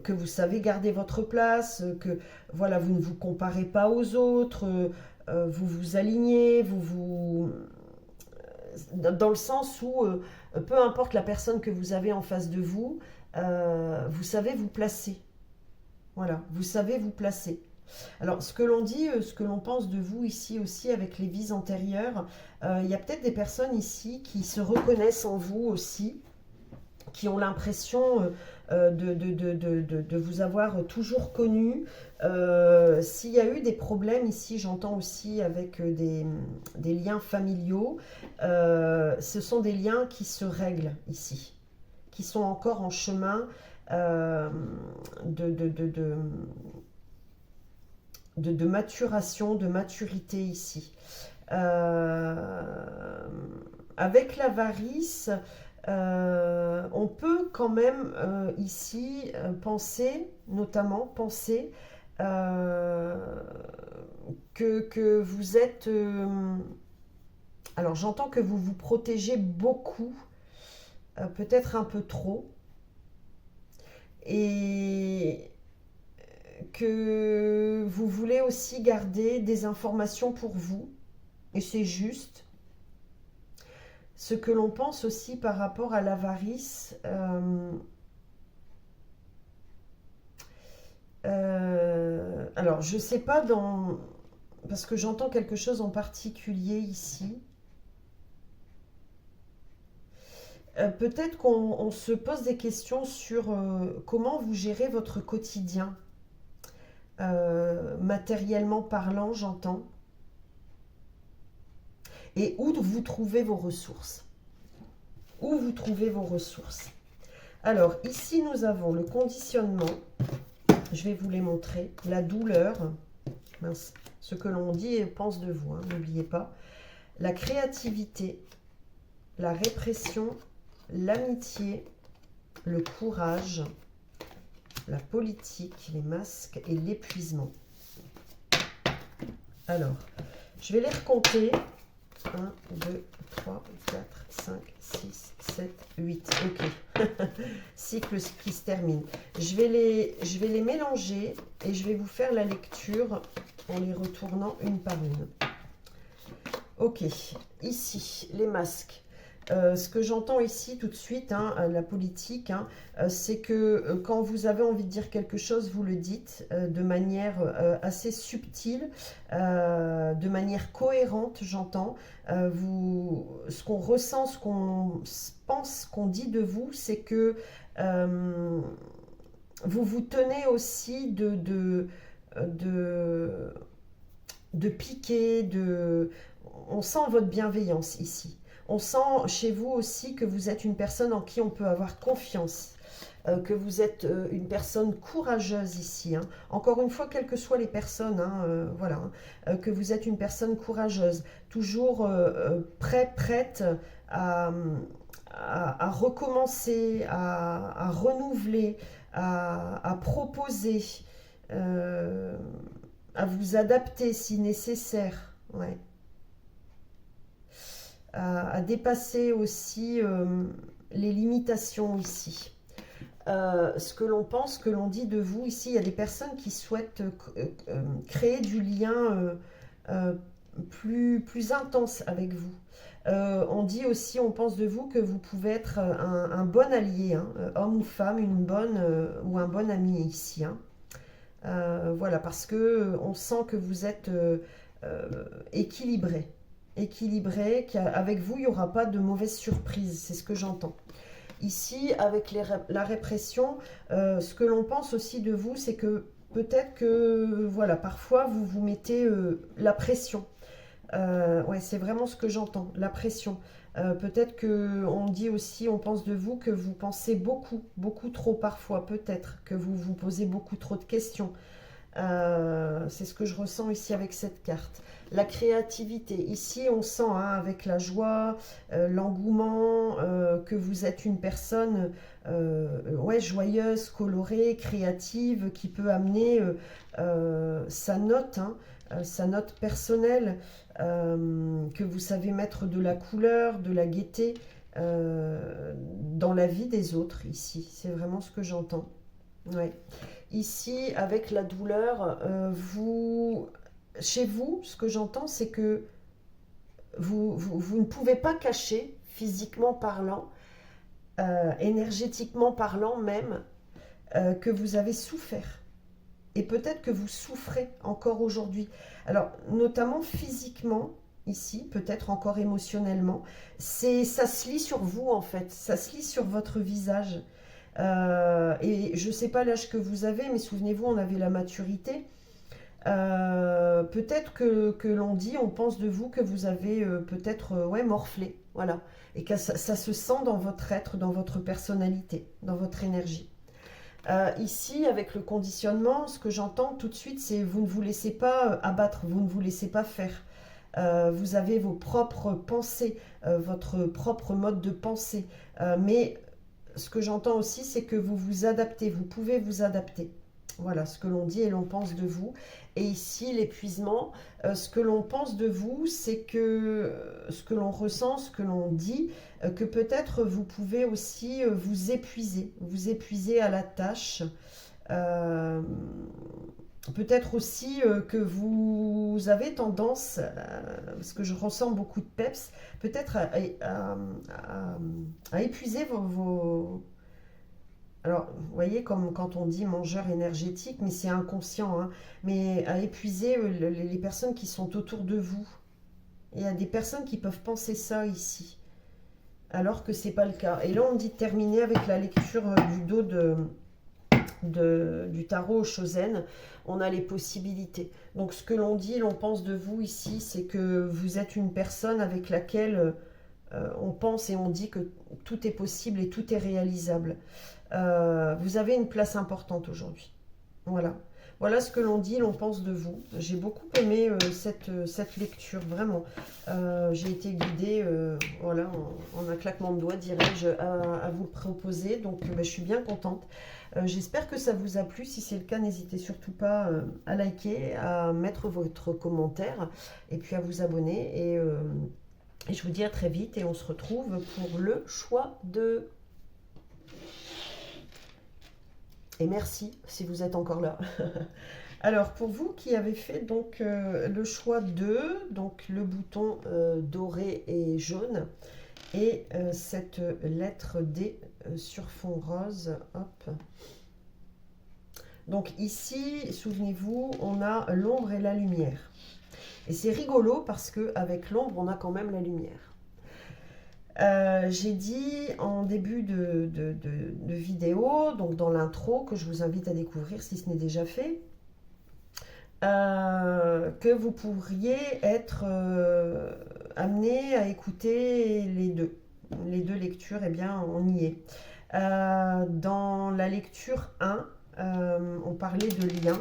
[SPEAKER 1] Que vous savez garder votre place, que voilà, vous ne vous comparez pas aux autres, vous vous alignez, dans le sens où peu importe la personne que vous avez en face de vous, vous savez vous placer. Voilà, vous savez vous placer. Alors, ce que l'on dit, ce que l'on pense de vous ici aussi avec les vies antérieures, il y a peut-être des personnes ici qui se reconnaissent en vous aussi, qui ont l'impression de vous avoir toujours connu. S'il y a eu des problèmes ici, j'entends aussi avec des liens familiaux, ce sont des liens qui se règlent ici, qui sont encore en chemin de maturation, de maturité ici. Avec l'avarice, on peut quand même ici penser, notamment penser que vous êtes... alors j'entends que vous vous protégez beaucoup, peut-être un peu trop, et que vous voulez aussi garder des informations pour vous, et c'est juste. Ce que l'on pense aussi par rapport à l'avarice, alors je sais pas parce que j'entends quelque chose en particulier ici. Peut-être qu'on se pose des questions sur comment vous gérez votre quotidien, matériellement parlant, j'entends, et où vous trouvez vos ressources. Où vous trouvez vos ressources. Alors, ici, nous avons le conditionnement. Je vais vous les montrer. La douleur, mince, ce que l'on dit et pense de vous, hein, n'oubliez pas. La créativité, la répression, l'amitié, le courage, la politique, les masques et l'épuisement. Alors, je vais les recompter. 1, 2, 3, 4, 5, 6, 7, 8. Ok. Cycle qui se termine. Je vais les mélanger et je vais vous faire la lecture en les retournant une par une. Ok. Ici, les masques. Ce que j'entends ici tout de suite, hein, la politique, hein, c'est que quand vous avez envie de dire quelque chose, vous le dites de manière assez subtile, de manière cohérente, j'entends. Ce qu'on ressent, ce qu'on pense, qu'on dit de vous, c'est que vous vous tenez aussi de piquer, on sent votre bienveillance ici. On sent chez vous aussi que vous êtes une personne en qui on peut avoir confiance, que vous êtes une personne courageuse ici. Hein. Encore une fois, quelles que soient les personnes, hein, voilà, hein, que vous êtes une personne courageuse, toujours prête à, recommencer, à renouveler, à proposer, à vous adapter si nécessaire. Ouais. À dépasser aussi les limitations ici. Ce que l'on pense, que l'on dit de vous ici, il y a des personnes qui souhaitent créer du lien plus intense avec vous. On dit aussi, on pense de vous que vous pouvez être un bon allié, hein, homme ou femme, une bonne ou un bon ami ici. Hein. Voilà, parce que on sent que vous êtes équilibré. Qu'avec vous, il n'y aura pas de mauvaise surprise, c'est ce que j'entends. Ici, avec la répression, ce que l'on pense aussi de vous, c'est que peut-être que, voilà, parfois, vous vous mettez la pression. Ouais, c'est vraiment ce que j'entends, la pression. Peut-être qu'on dit aussi, on pense de vous que vous pensez beaucoup trop parfois, peut-être, que vous vous posez beaucoup trop de questions. C'est ce que je ressens ici avec cette carte. La créativité, ici on sent hein, avec la joie, l'engouement, que vous êtes une personne ouais, joyeuse, colorée, créative, qui peut amener sa note personnelle, que vous savez mettre de la couleur, de la gaieté dans la vie des autres ici. C'est vraiment ce que j'entends. Ouais. Ici, avec la douleur, chez vous, ce que j'entends, c'est que vous ne pouvez pas cacher, physiquement parlant, énergétiquement parlant même, que vous avez souffert. Et peut-être que vous souffrez encore aujourd'hui. Alors, notamment physiquement, ici, peut-être encore émotionnellement, ça se lit sur vous en fait, ça se lit sur votre visage. Et je ne sais pas l'âge que vous avez, mais souvenez-vous, on avait la maturité. Peut-être que l'on dit, on pense de vous que vous avez peut-être ouais, morflé, voilà, et que ça se sent dans votre être, dans votre personnalité, dans votre énergie. Ici, avec le conditionnement, ce que j'entends tout de suite, c'est vous ne vous laissez pas abattre, vous ne vous laissez pas faire. Vous avez vos propres pensées, votre propre mode de pensée. Mais ce que j'entends aussi, c'est que vous vous adaptez, vous pouvez vous adapter. Voilà ce que l'on dit et l'on pense de vous. Et ici, l'épuisement, ce que l'on pense de vous, c'est que ce que l'on ressent, ce que l'on dit, que peut-être vous pouvez aussi vous épuiser à la tâche. Euh, Peut-être aussi que vous avez tendance, parce que je ressens beaucoup de peps, peut-être à épuiser alors, vous voyez, comme quand on dit mangeur énergétique, mais c'est inconscient, hein, mais à épuiser les personnes qui sont autour de vous. Il y a des personnes qui peuvent penser ça ici, alors que c'est pas le cas. Et là, on dit de terminer avec la lecture du dos du tarot au Shosen. On a les possibilités. Donc, ce que l'on dit, l'on pense de vous ici, c'est que vous êtes une personne avec laquelle on pense et on dit que tout est possible et tout est réalisable. Vous avez une place importante aujourd'hui. Voilà. Voilà ce que l'on dit, l'on pense de vous. J'ai beaucoup aimé cette lecture, vraiment. J'ai été guidée voilà, en un claquement de doigts, dirais-je, à vous le proposer. Donc, je suis bien contente. J'espère que ça vous a plu. Si c'est le cas, n'hésitez surtout pas à liker, à mettre votre commentaire et puis à vous abonner. Et je vous dis à très vite et on se retrouve pour le choix de... Et merci si vous êtes encore là. Alors, pour vous qui avez fait donc le choix de, donc le bouton doré et jaune, et cette lettre D sur fond rose, hop. Donc ici, souvenez-vous, on a l'ombre et la lumière. Et c'est rigolo parce qu'avec l'ombre, on a quand même la lumière. J'ai dit en début de vidéo, donc dans l'intro, que je vous invite à découvrir si ce n'est déjà fait, que vous pourriez être amené à écouter les deux. Les deux lectures, eh bien, on y est. Dans la lecture 1, on parlait de liens.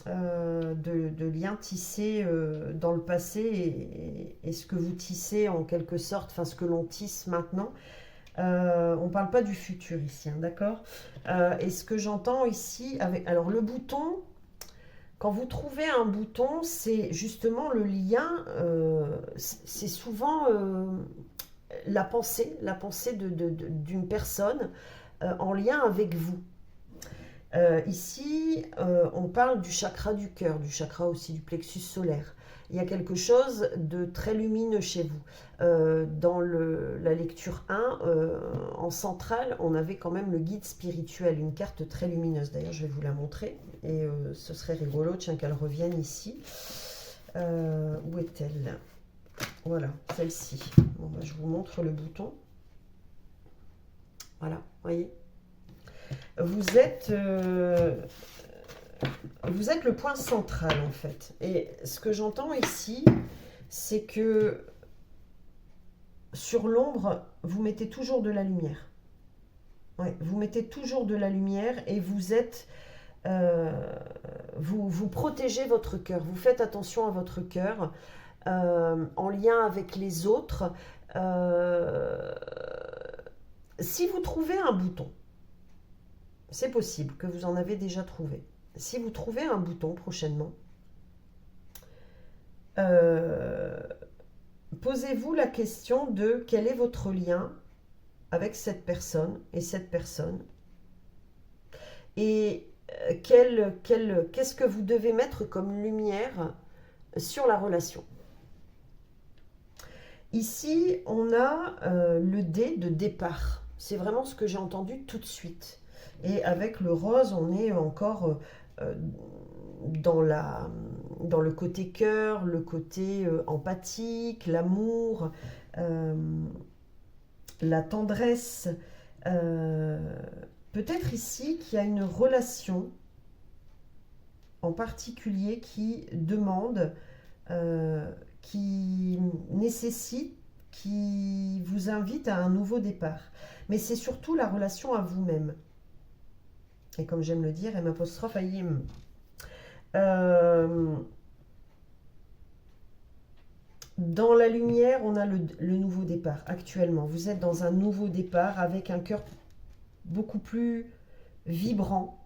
[SPEAKER 1] De liens tissés dans le passé et ce que vous tissez en quelque sorte, enfin ce que l'on tisse maintenant. On ne parle pas du futur ici, hein, d'accord. Et ce que j'entends ici, alors le bouton, quand vous trouvez un bouton, c'est justement le lien, c'est souvent la pensée d'une personne en lien avec vous. Ici, on parle du chakra du cœur, du chakra aussi du plexus solaire. Il y a quelque chose de très lumineux chez vous. Dans la lecture 1, en centrale, on avait quand même le guide spirituel, une carte très lumineuse. D'ailleurs, je vais vous la montrer et ce serait rigolo, tiens, qu'elle revienne ici. Où est-elle? Voilà, celle-ci. Bon, bah, je vous montre le bouton. Voilà, voyez. Vous êtes le point central en fait. Et ce que j'entends ici, c'est que sur l'ombre, vous mettez toujours de la lumière. Ouais, vous mettez toujours de la lumière et vous êtes... vous protégez votre cœur. Vous faites attention à votre cœur en lien avec les autres. Si vous trouvez un bouton, c'est possible que vous en avez déjà trouvé. Si vous trouvez un bouton prochainement, posez-vous la question de quel est votre lien avec cette personne et cette personne. Et qu'est-ce que vous devez mettre comme lumière sur la relation. Ici, on a le dé de départ. C'est vraiment ce que j'ai entendu tout de suite. Et avec le rose, on est encore dans le côté cœur, le côté empathique, l'amour, la tendresse. Peut-être ici qu'il y a une relation en particulier qui demande, qui nécessite, qui vous invite à un nouveau départ. Mais c'est surtout la relation à vous-même. Et comme j'aime le dire, M'. Euh, Dans la lumière, on a le nouveau départ. Actuellement, vous êtes dans un nouveau départ avec un cœur beaucoup plus vibrant,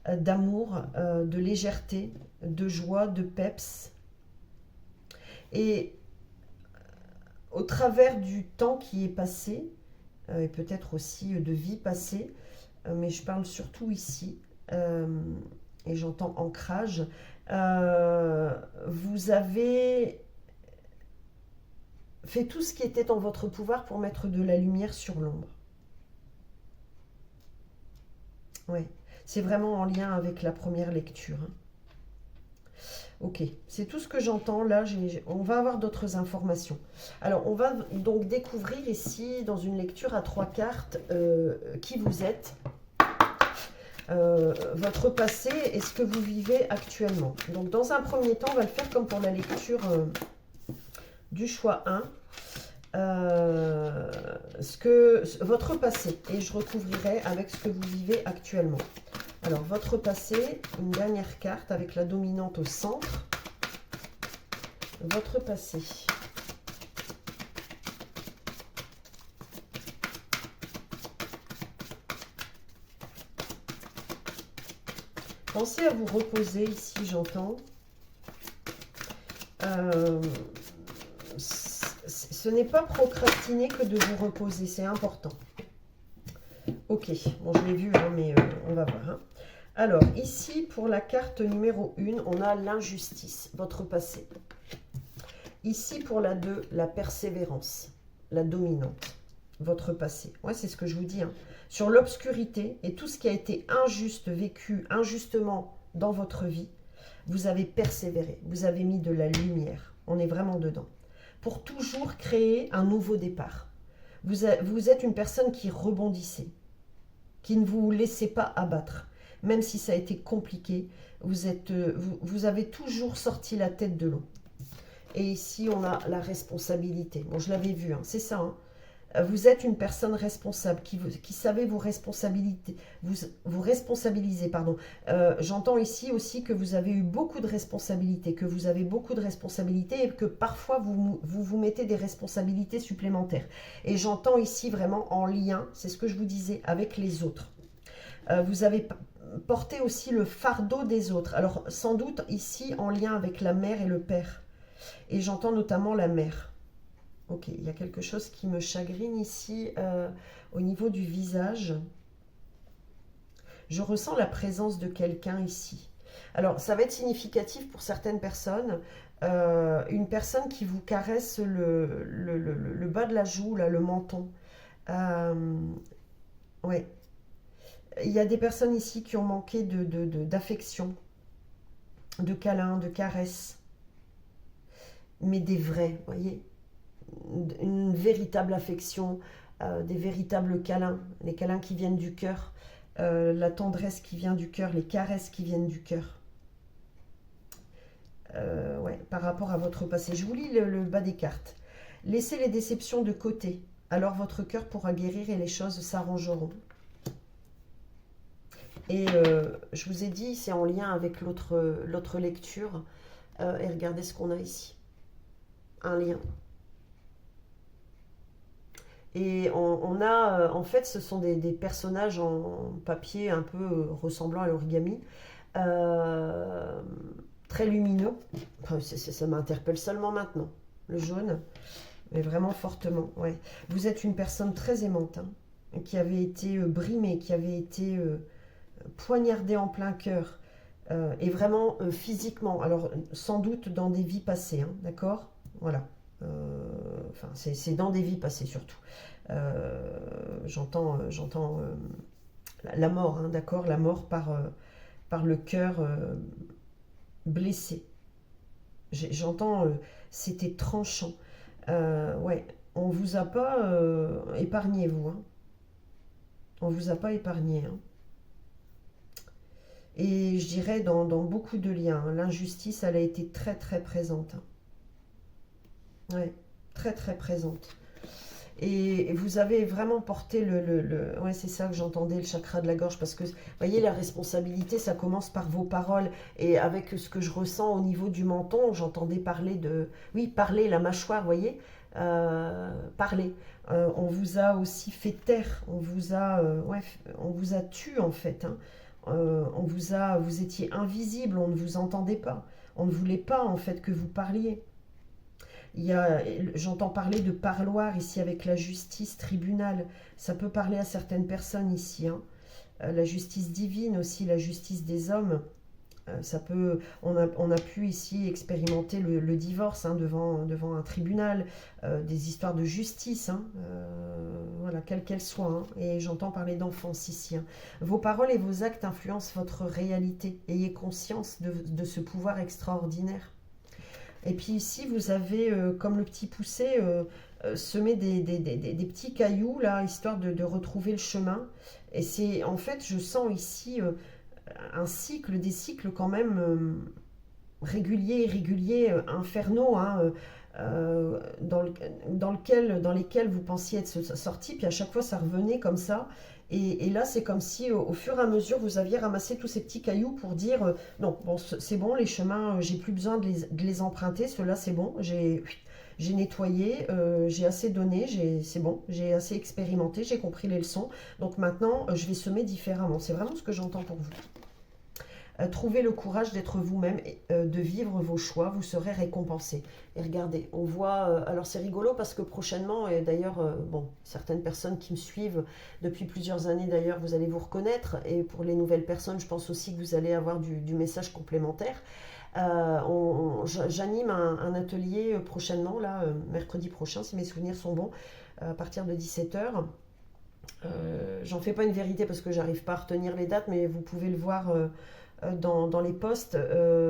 [SPEAKER 1] d'amour, de légèreté, de joie, de peps. Et au travers du temps qui est passé, et peut-être aussi de vie passée, mais je parle surtout ici, et j'entends ancrage, vous avez fait tout ce qui était en votre pouvoir pour mettre de la lumière sur l'ombre. Ouais, c'est vraiment en lien avec la première lecture. Hein. Ok, c'est tout ce que j'entends là. On va avoir d'autres informations. Alors, on va donc découvrir ici, dans une lecture à 3 cartes, qui vous êtes, votre passé et ce que vous vivez actuellement. Donc, dans un premier temps, on va le faire comme pour la lecture du choix 1. Votre passé, et je recouvrirai avec ce que vous vivez actuellement. Alors, votre passé, une dernière carte avec la dominante au centre. Votre passé. Pensez à vous reposer ici, j'entends. Ce n'est pas procrastiner que de vous reposer, c'est important. Ok, bon je l'ai vu, hein, mais on va voir. Hein. Alors, ici, pour la carte numéro 1, on a l'injustice, votre passé. Ici, pour la 2, la persévérance, la dominante, votre passé. Ouais, c'est ce que je vous dis. Hein. Sur l'obscurité et tout ce qui a été injuste, vécu injustement dans votre vie, vous avez persévéré, vous avez mis de la lumière. On est vraiment dedans. Pour toujours créer un nouveau départ. Vous êtes une personne qui rebondissait, qui ne vous laissez pas abattre. Même si ça a été compliqué, vous avez toujours sorti la tête de l'eau. Et ici, on a la responsabilité. Bon, je l'avais vu, hein, c'est ça. Hein. Vous êtes une personne responsable, qui savait vous responsabiliser. Pardon. J'entends ici aussi que vous avez eu beaucoup de responsabilités, et que parfois vous mettez des responsabilités supplémentaires. Et j'entends ici vraiment en lien, c'est ce que je vous disais, avec les autres. Vous avez porté aussi le fardeau des autres. Alors, sans doute ici en lien avec la mère et le père. Et j'entends notamment la mère. Ok, il y a quelque chose qui me chagrine ici au niveau du visage. Je ressens la présence de quelqu'un ici. Alors, ça va être significatif pour certaines personnes. Une personne qui vous caresse le bas de la joue, là, le menton. Ouais. Il y a des personnes ici qui ont manqué d'affection, de câlins, de caresses. Mais des vrais, vous voyez, une véritable affection, des véritables câlins, les câlins qui viennent du cœur, la tendresse qui vient du cœur, les caresses qui viennent du cœur. Ouais, par rapport à votre passé. Je vous lis le bas des cartes. Laissez les déceptions de côté, alors votre cœur pourra guérir et les choses s'arrangeront. Et je vous ai dit, c'est en lien avec l'autre lecture. Et regardez ce qu'on a ici. Un lien. Et on a, en fait, ce sont des personnages en papier un peu ressemblant à l'origami, très lumineux. Enfin, ça m'interpelle seulement maintenant, le jaune, mais vraiment fortement. Ouais. Vous êtes une personne très aimante, hein, qui avait été brimée, qui avait été poignardée en plein cœur, et vraiment physiquement. Alors, sans doute dans des vies passées, hein, d'accord ? Voilà. Enfin, c'est dans des vies passées surtout. J'entends la mort, hein, d'accord, la mort par le cœur blessé. J'entends, c'était tranchant. Ouais, on vous a pas épargné, vous. Hein. On vous a pas épargné. Hein. Et je dirais dans beaucoup de liens, hein, l'injustice, elle a été très très présente. Hein. Ouais, très très présente. Et vous avez vraiment porté ouais, c'est ça que j'entendais, le chakra de la gorge, parce que, vous voyez, la responsabilité, ça commence par vos paroles. Et avec ce que je ressens au niveau du menton, j'entendais parler de... Oui, parler, la mâchoire, vous voyez, parler. On vous a aussi fait taire, ouais, on vous a tué en fait, hein. Vous étiez invisible, on ne vous entendait pas. On ne voulait pas en fait que vous parliez. J'entends parler de parloir ici avec la justice, tribunal. Ça peut parler à certaines personnes ici, hein. La justice divine aussi, la justice des hommes. On a pu ici expérimenter le divorce, hein, devant un tribunal, des histoires de justice, hein, voilà, quelle qu'elle soit, hein. Et j'entends parler d'enfance ici, hein. Vos paroles et vos actes influencent votre réalité. Ayez conscience de ce pouvoir extraordinaire. Et puis ici, vous avez, comme le petit poussé, semé des petits cailloux, là, histoire de retrouver le chemin. Et c'est, en fait, je sens ici un cycle, des cycles quand même réguliers, irréguliers, infernaux, hein, dans lesquels vous pensiez être sorti, puis à chaque fois ça revenait comme ça. Et là, c'est comme si au fur et à mesure, vous aviez ramassé tous ces petits cailloux pour dire non, bon, c'est bon, les chemins, j'ai plus besoin de les emprunter, ceux-là, c'est bon, j'ai nettoyé, j'ai assez donné, c'est bon, j'ai assez expérimenté, j'ai compris les leçons. Donc maintenant, je vais semer différemment. C'est vraiment ce que j'entends pour vous. Trouvez le courage d'être vous-même, de vivre vos choix, vous serez récompensé. Et regardez, on voit, alors c'est rigolo parce que prochainement, et d'ailleurs, bon, certaines personnes qui me suivent depuis plusieurs années d'ailleurs, vous allez vous reconnaître, et pour les nouvelles personnes, je pense aussi que vous allez avoir du message complémentaire. J'anime un atelier prochainement, là, mercredi prochain, si mes souvenirs sont bons, à partir de 17h. J'en fais pas une vérité parce que j'arrive pas à retenir les dates, mais vous pouvez le voir dans les posts.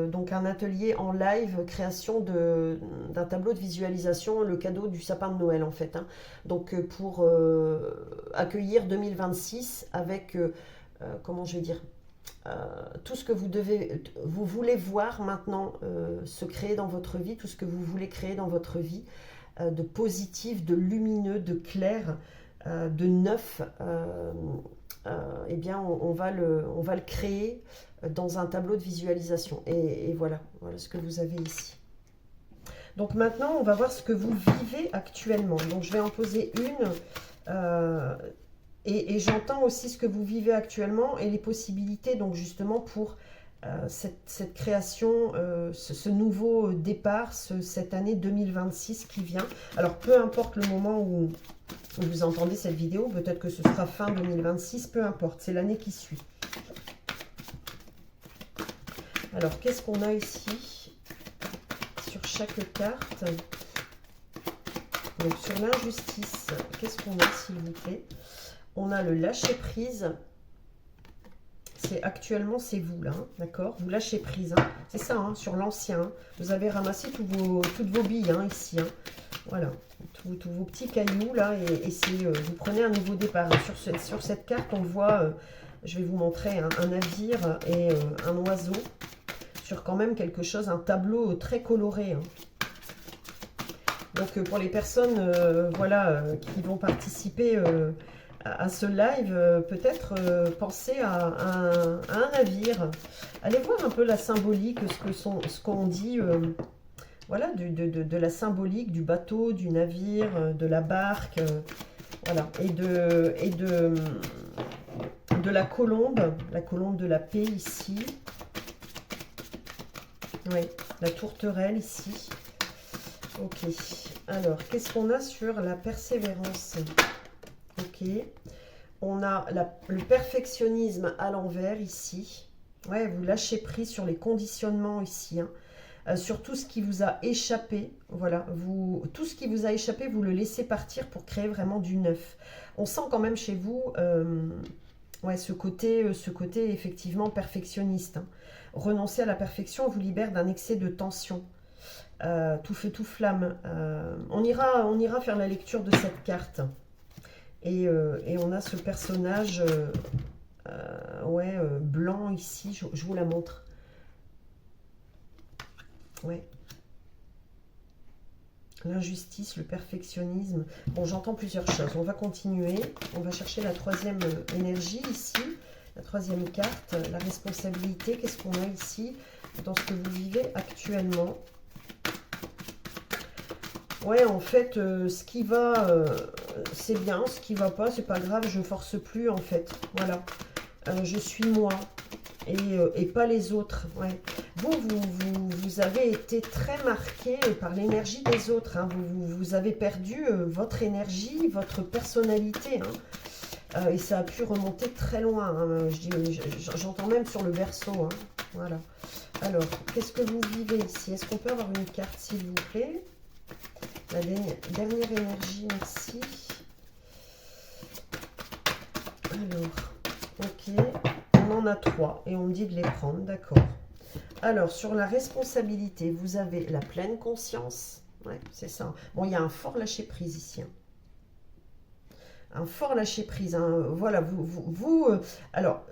[SPEAKER 1] Donc un atelier en live, création d'un tableau de visualisation, le cadeau du sapin de Noël en fait, hein. Donc pour accueillir 2026 avec, comment je vais dire, tout ce que vous voulez voir maintenant se créer dans votre vie, tout ce que vous voulez créer dans votre vie, de positif, de lumineux, de clair, de neuf, eh bien on va le créer dans un tableau de visualisation. Et voilà ce que vous avez ici. Donc maintenant, on va voir ce que vous vivez actuellement. Donc je vais en poser une. Et j'entends aussi ce que vous vivez actuellement et les possibilités, donc justement pour cette création, ce nouveau départ, cette année 2026 qui vient. Alors peu importe le moment où vous entendez cette vidéo, peut-être que ce sera fin 2026, peu importe, c'est l'année qui suit. Alors qu'est-ce qu'on a ici sur chaque carte? Donc sur l'injustice, qu'est-ce qu'on a s'il vous plaît? On a le lâcher prise. Actuellement, c'est vous là, hein, d'accord? Vous lâchez prise, hein. C'est ça, hein, sur l'ancien. Hein. Vous avez ramassé toutes vos billes, hein, ici. Hein. Voilà, tous vos petits cailloux là, et vous prenez un nouveau départ. Sur cette carte, on voit, je vais vous montrer un navire et un oiseau sur quand même quelque chose, un tableau très coloré. Hein. Donc pour les personnes, voilà, qui vont participer à ce live, peut-être penser à un navire. Allez voir un peu la symbolique, ce qu'on dit, voilà, de la symbolique du bateau, du navire, de la barque, voilà, et de la colombe de la paix ici. Oui, la tourterelle ici. Ok, alors, qu'est-ce qu'on a sur la persévérance? Ok, on a le perfectionnisme à l'envers ici. Ouais, vous lâchez prise sur les conditionnements ici, hein. Sur tout ce qui vous a échappé. Voilà, tout ce qui vous a échappé, vous le laissez partir pour créer vraiment du neuf. On sent quand même chez vous ouais, ce côté effectivement perfectionniste, hein. Renoncer à la perfection vous libère d'un excès de tension. Tout feu, tout flamme. On ira faire la lecture de cette carte. Et on a ce personnage ouais, blanc ici. Je vous la montre. Ouais. L'injustice, le perfectionnisme. Bon, j'entends plusieurs choses. On va continuer. On va chercher la troisième énergie ici. La troisième carte, la responsabilité. Qu'est-ce qu'on a ici dans ce que vous vivez actuellement? Ouais, en fait, ce qui va, c'est bien. Ce qui va pas, c'est pas grave. Je force plus, en fait. Voilà. Je suis moi. Et pas les autres. Ouais. Vous avez été très marqué par l'énergie des autres. Hein. Vous avez perdu votre énergie, votre personnalité. Hein. Et ça a pu remonter très loin. Hein. J'entends même sur le berceau. Hein. Voilà. Alors, qu'est-ce que vous vivez ici? Est-ce qu'on peut avoir une carte, s'il vous plaît? La dernière énergie, merci. Alors, ok. On en a 3 et on me dit de les prendre, d'accord. Alors, sur la responsabilité, vous avez la pleine conscience. Ouais, c'est ça. Bon, il y a un fort lâcher-prise ici. Hein. Un fort lâcher-prise. Hein. Voilà, alors,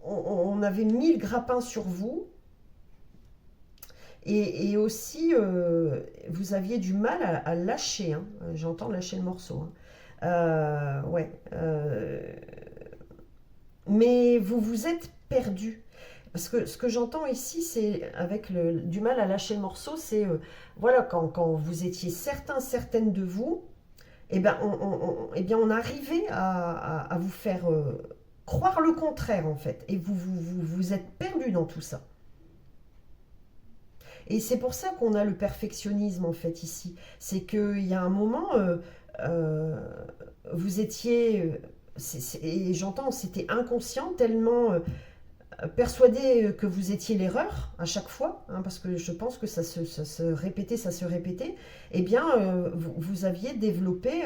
[SPEAKER 1] on avait mis le grappin sur vous. Et aussi, vous aviez du mal à lâcher. Hein. J'entends lâcher le morceau. Hein. Ouais. Mais vous vous êtes perdu. Parce que ce que j'entends ici, c'est avec du mal à lâcher le morceau, c'est voilà, quand vous étiez certaines de vous, eh ben, on arrivait à vous faire croire le contraire, en fait. Et vous êtes perdu dans tout ça. Et c'est pour ça qu'on a le perfectionnisme, en fait, ici. C'est qu'il y a un moment, vous étiez... et j'entends, c'était inconscient, tellement persuadé que vous étiez l'erreur à chaque fois, hein, parce que je pense que ça se répétait, eh bien, vous aviez développé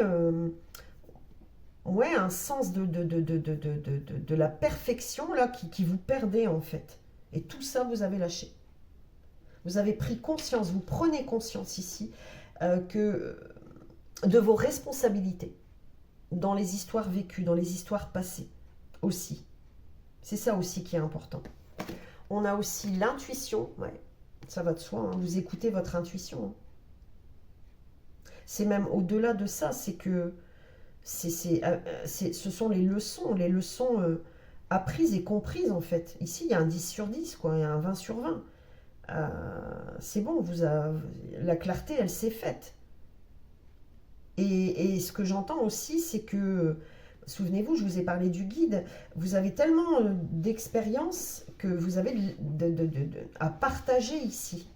[SPEAKER 1] ouais, un sens de la perfection là, qui vous perdait, en fait. Et tout ça, vous avez lâché. Vous avez pris conscience, vous prenez conscience ici de vos responsabilités dans les histoires vécues, dans les histoires passées aussi. C'est ça aussi qui est important. On a aussi l'intuition, ouais, ça va de soi, hein, vous écoutez votre intuition. Hein. C'est même au-delà de ça, c'est que ce sont les leçons apprises et comprises, en fait. Ici, il y a un 10 sur 10, quoi, il y a un 20 sur 20. C'est bon, la clarté, elle s'est faite. Et ce que j'entends aussi, c'est que, souvenez-vous, je vous ai parlé du guide, vous avez tellement d'expérience que vous avez à partager ici.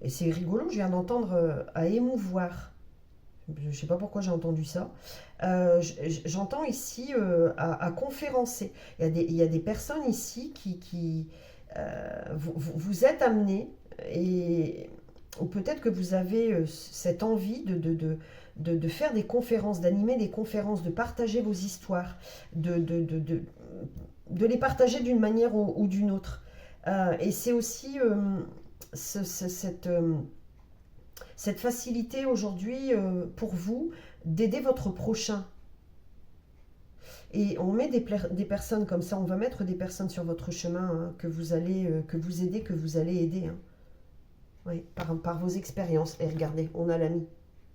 [SPEAKER 1] Et c'est rigolo, je viens d'entendre à émouvoir. Je ne sais pas pourquoi j'ai entendu ça. J'entends ici à conférencer. Il y a des personnes ici qui vous êtes amenés, ou peut-être que vous avez cette envie de faire des conférences, d'animer des conférences, de partager vos histoires, de les partager d'une manière ou d'une autre. Et c'est aussi cette facilité aujourd'hui pour vous d'aider votre prochain. Et on met des personnes comme ça, on va mettre des personnes sur votre chemin hein, que vous allez que vous allez aider. Hein. Oui, par vos expériences. Et regardez, on a l'ami.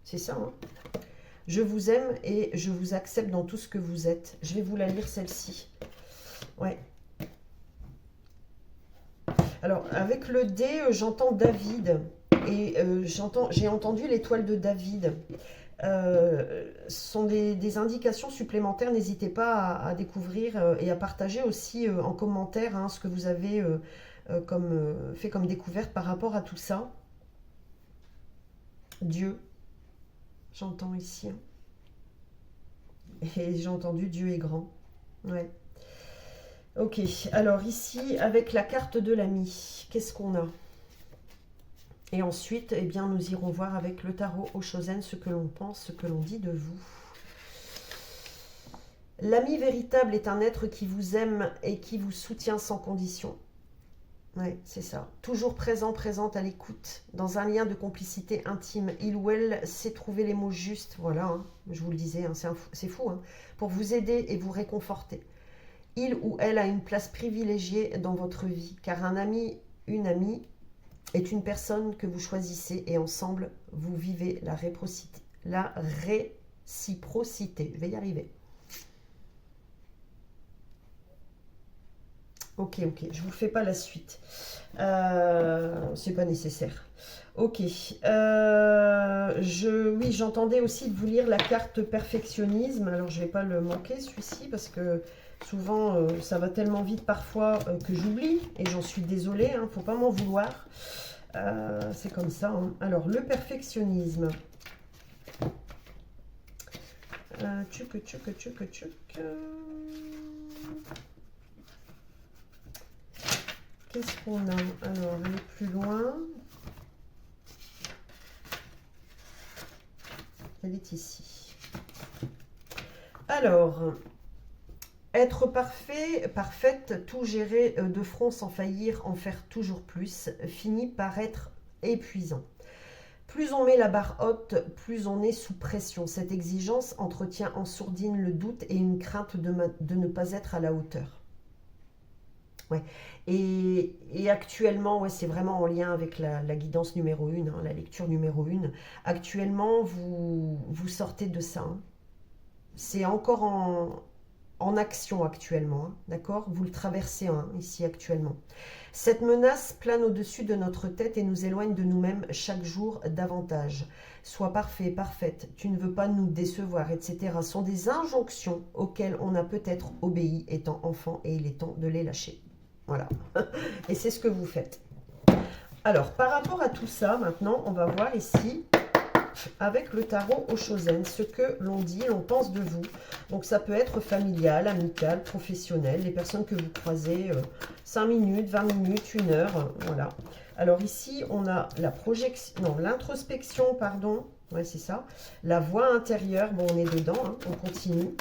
[SPEAKER 1] C'est ça. Hein. Je vous aime et je vous accepte dans tout ce que vous êtes. Je vais vous la lire celle-ci. Ouais. Alors, avec le D, j'entends David. Et j'ai entendu l'étoile de David. Ce sont des indications supplémentaires. N'hésitez pas à découvrir et à partager aussi en commentaire hein, ce que vous avez fait comme découverte par rapport à tout ça. Dieu, j'entends ici. Hein. Et j'ai entendu Dieu est grand. Ouais. Ok, alors ici, avec la carte de l'ami, qu'est-ce qu'on a? Et ensuite, eh bien, nous irons voir avec le tarot Oshozen ce que l'on pense, ce que l'on dit de vous. L'ami véritable est un être qui vous aime et qui vous soutient sans condition. Oui, c'est ça. Toujours présent, présente à l'écoute, dans un lien de complicité intime. Il ou elle sait trouver les mots justes, voilà, hein, je vous le disais, hein, c'est fou, hein, pour vous aider et vous réconforter. Il ou elle a une place privilégiée dans votre vie, car un ami, une amie, est une personne que vous choisissez et ensemble, vous vivez la réciprocité. La réciprocité. Je vais y arriver. Ok, ok, je ne vous fais pas la suite. C'est pas nécessaire. Ok. Oui, j'entendais aussi de vous lire la carte perfectionnisme. Alors, je ne vais pas le manquer, celui-ci, parce que souvent, ça va tellement vite parfois que j'oublie. Et j'en suis désolée, hein, faut pas m'en vouloir. C'est comme ça. Hein. Alors, le perfectionnisme. Tchouc. Qu'est-ce qu'on a? Alors, aller plus loin. Elle est ici. Alors, être parfait, parfaite, tout gérer de front sans faillir, en faire toujours plus, finit par être épuisant. Plus on met la barre haute, plus on est sous pression. Cette exigence entretient en sourdine le doute et une crainte de ne pas être à la hauteur. Ouais. Et actuellement, ouais, c'est vraiment en lien avec la guidance numéro 1, hein, la lecture numéro 1. Actuellement, vous sortez de ça. Hein. C'est encore en action actuellement, hein, d'accord? Vous le traversez hein, ici actuellement. Cette menace plane au-dessus de notre tête et nous éloigne de nous-mêmes chaque jour davantage. Sois parfait, parfaite, tu ne veux pas nous décevoir, etc. sont des injonctions auxquelles on a peut-être obéi étant enfant et il est temps de les lâcher. Voilà. Et c'est ce que vous faites. Alors, par rapport à tout ça, maintenant, on va voir ici, avec le tarot au Chosen, ce que l'on dit, l'on pense de vous. Donc, ça peut être familial, amical, professionnel, les personnes que vous croisez 5 minutes, 20 minutes, 1 heure, voilà. Alors, ici, on a la projection, non, l'introspection, pardon, ouais, c'est ça. La voix intérieure, bon, on est dedans, hein, on continue.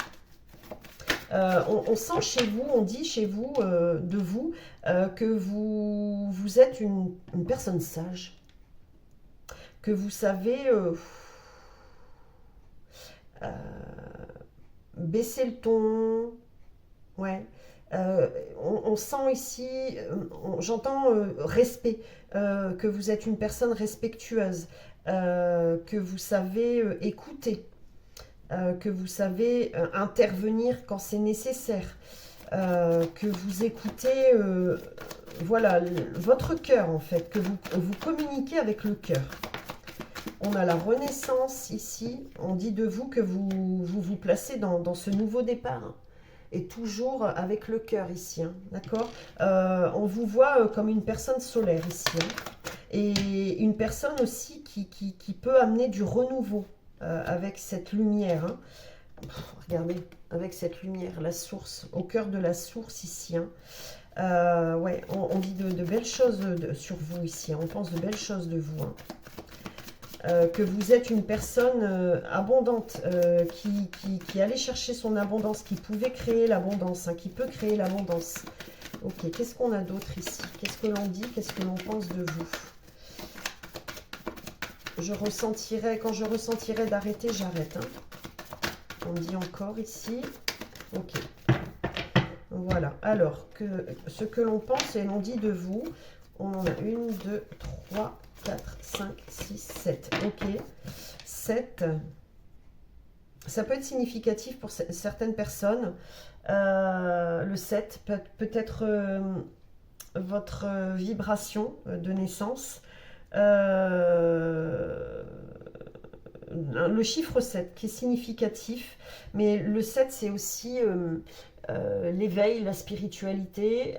[SPEAKER 1] On sent chez vous, on dit chez vous, de vous, que vous êtes une personne sage, que vous savez baisser le ton, ouais. On sent ici, j'entends respect, que vous êtes une personne respectueuse, que vous savez écouter. Que vous savez intervenir quand c'est nécessaire, que vous écoutez, voilà, votre cœur en fait, que vous communiquez avec le cœur. On a la renaissance ici, on dit de vous que vous placez dans ce nouveau départ, hein, et toujours avec le cœur ici, hein, d'accord? On vous voit comme une personne solaire ici, hein, et une personne aussi qui peut amener du renouveau. Avec cette lumière, hein. Regardez, avec cette lumière, la source, au cœur de la source ici, hein. Ouais, on dit de belles choses sur vous ici, hein. On pense de belles choses de vous, hein. Que vous êtes une personne abondante, qui allait chercher son abondance, qui pouvait créer l'abondance, hein, qui peut créer l'abondance. Ok, qu'est-ce qu'on a d'autre ici? Qu'est-ce que l'on dit? Qu'est-ce que l'on pense de vous? Quand je ressentirai d'arrêter, j'arrête. Hein. On dit encore ici. Ok. Voilà. Alors, ce que l'on pense et l'on dit de vous, on en a 1, 2, 3, 4, 5, 6, 7. Ok. 7. Ça peut être significatif pour certaines personnes. Le 7 peut être votre vibration de naissance. Le chiffre 7 qui est significatif, mais le 7 c'est aussi l'éveil, la spiritualité,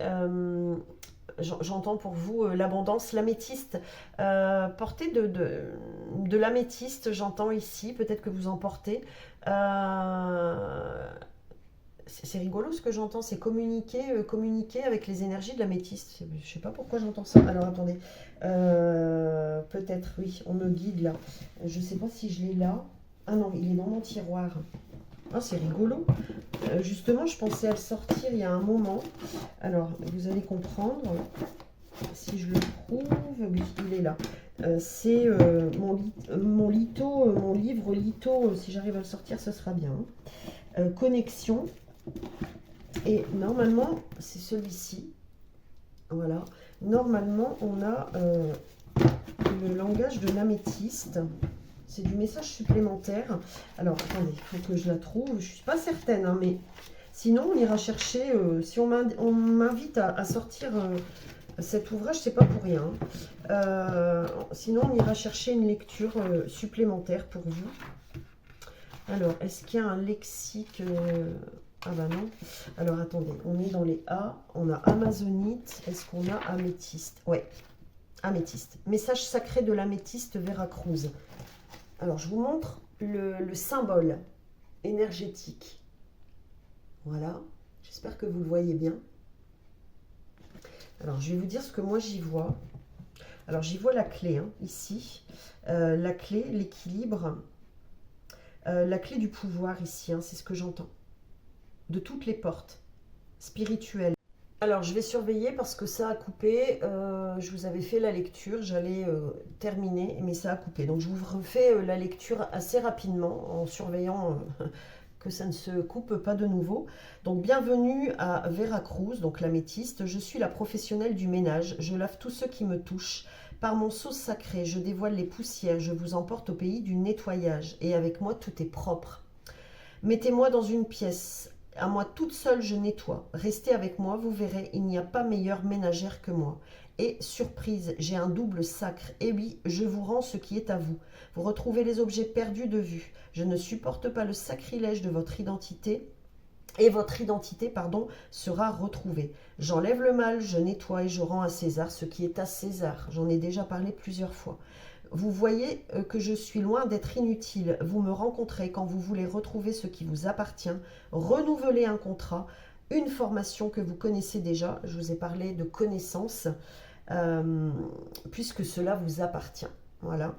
[SPEAKER 1] j'entends pour vous l'abondance, l'améthyste, portez de l'améthyste, j'entends ici, peut-être que vous en portez. C'est rigolo ce que j'entends, c'est communiquer avec les énergies de l'améthyste. Je ne sais pas pourquoi j'entends ça. Alors attendez, peut-être, oui, on me guide là. Je ne sais pas si je l'ai là. Ah non, il est dans mon tiroir. Ah, c'est rigolo. Justement, je pensais à le sortir il y a un moment. Alors, vous allez comprendre. Si je le trouve, oui, il est là. C'est mon livre Litho. Si j'arrive à le sortir, ce sera bien. Connexion. Et normalement, c'est celui-ci. Voilà. Normalement, on a le langage de l'améthyste. C'est du message supplémentaire. Alors, attendez, il faut que je la trouve. Je ne suis pas certaine, hein, mais sinon, on ira chercher... si on m'invite à sortir cet ouvrage, c'est pas pour rien. Sinon, on ira chercher une lecture supplémentaire pour vous. Alors, est-ce qu'il y a un lexique ah bah non. Alors, attendez, on est dans les A. On a amazonite. Est-ce qu'on a améthyste? Ouais, améthyste. Message sacré de l'améthyste Veracruz. Alors, je vous montre le symbole énergétique. Voilà. J'espère que vous le voyez bien. Alors, je vais vous dire ce que moi j'y vois. Alors, j'y vois la clé, hein, ici. La clé, l'équilibre. La clé du pouvoir, ici, hein, c'est ce que j'entends. De toutes les portes spirituelles. Alors, je vais surveiller parce que ça a coupé. Je vous avais fait la lecture, j'allais terminer, mais ça a coupé. Donc, je vous refais la lecture assez rapidement en surveillant que ça ne se coupe pas de nouveau. Donc, bienvenue à Veracruz, donc l'améthyste. Je suis la professionnelle du ménage. Je lave tous ceux qui me touchent. Par mon sceau sacré, je dévoile les poussières. Je vous emporte au pays du nettoyage. Et avec moi, tout est propre. Mettez-moi dans une pièce. À moi toute seule, je nettoie. Restez avec moi, vous verrez, il n'y a pas meilleure ménagère que moi. Et surprise, j'ai un double sacre. Et oui, je vous rends ce qui est à vous. Vous retrouvez les objets perdus de vue. Je ne supporte pas le sacrilège de votre identité. Et votre identité, pardon, sera retrouvée. J'enlève le mal, je nettoie et je rends à César ce qui est à César. J'en ai déjà parlé plusieurs fois. Vous voyez que je suis loin d'être inutile. Vous me rencontrez quand vous voulez retrouver ce qui vous appartient, renouveler un contrat, une formation que vous connaissez déjà. Je vous ai parlé de connaissances, puisque cela vous appartient. Voilà.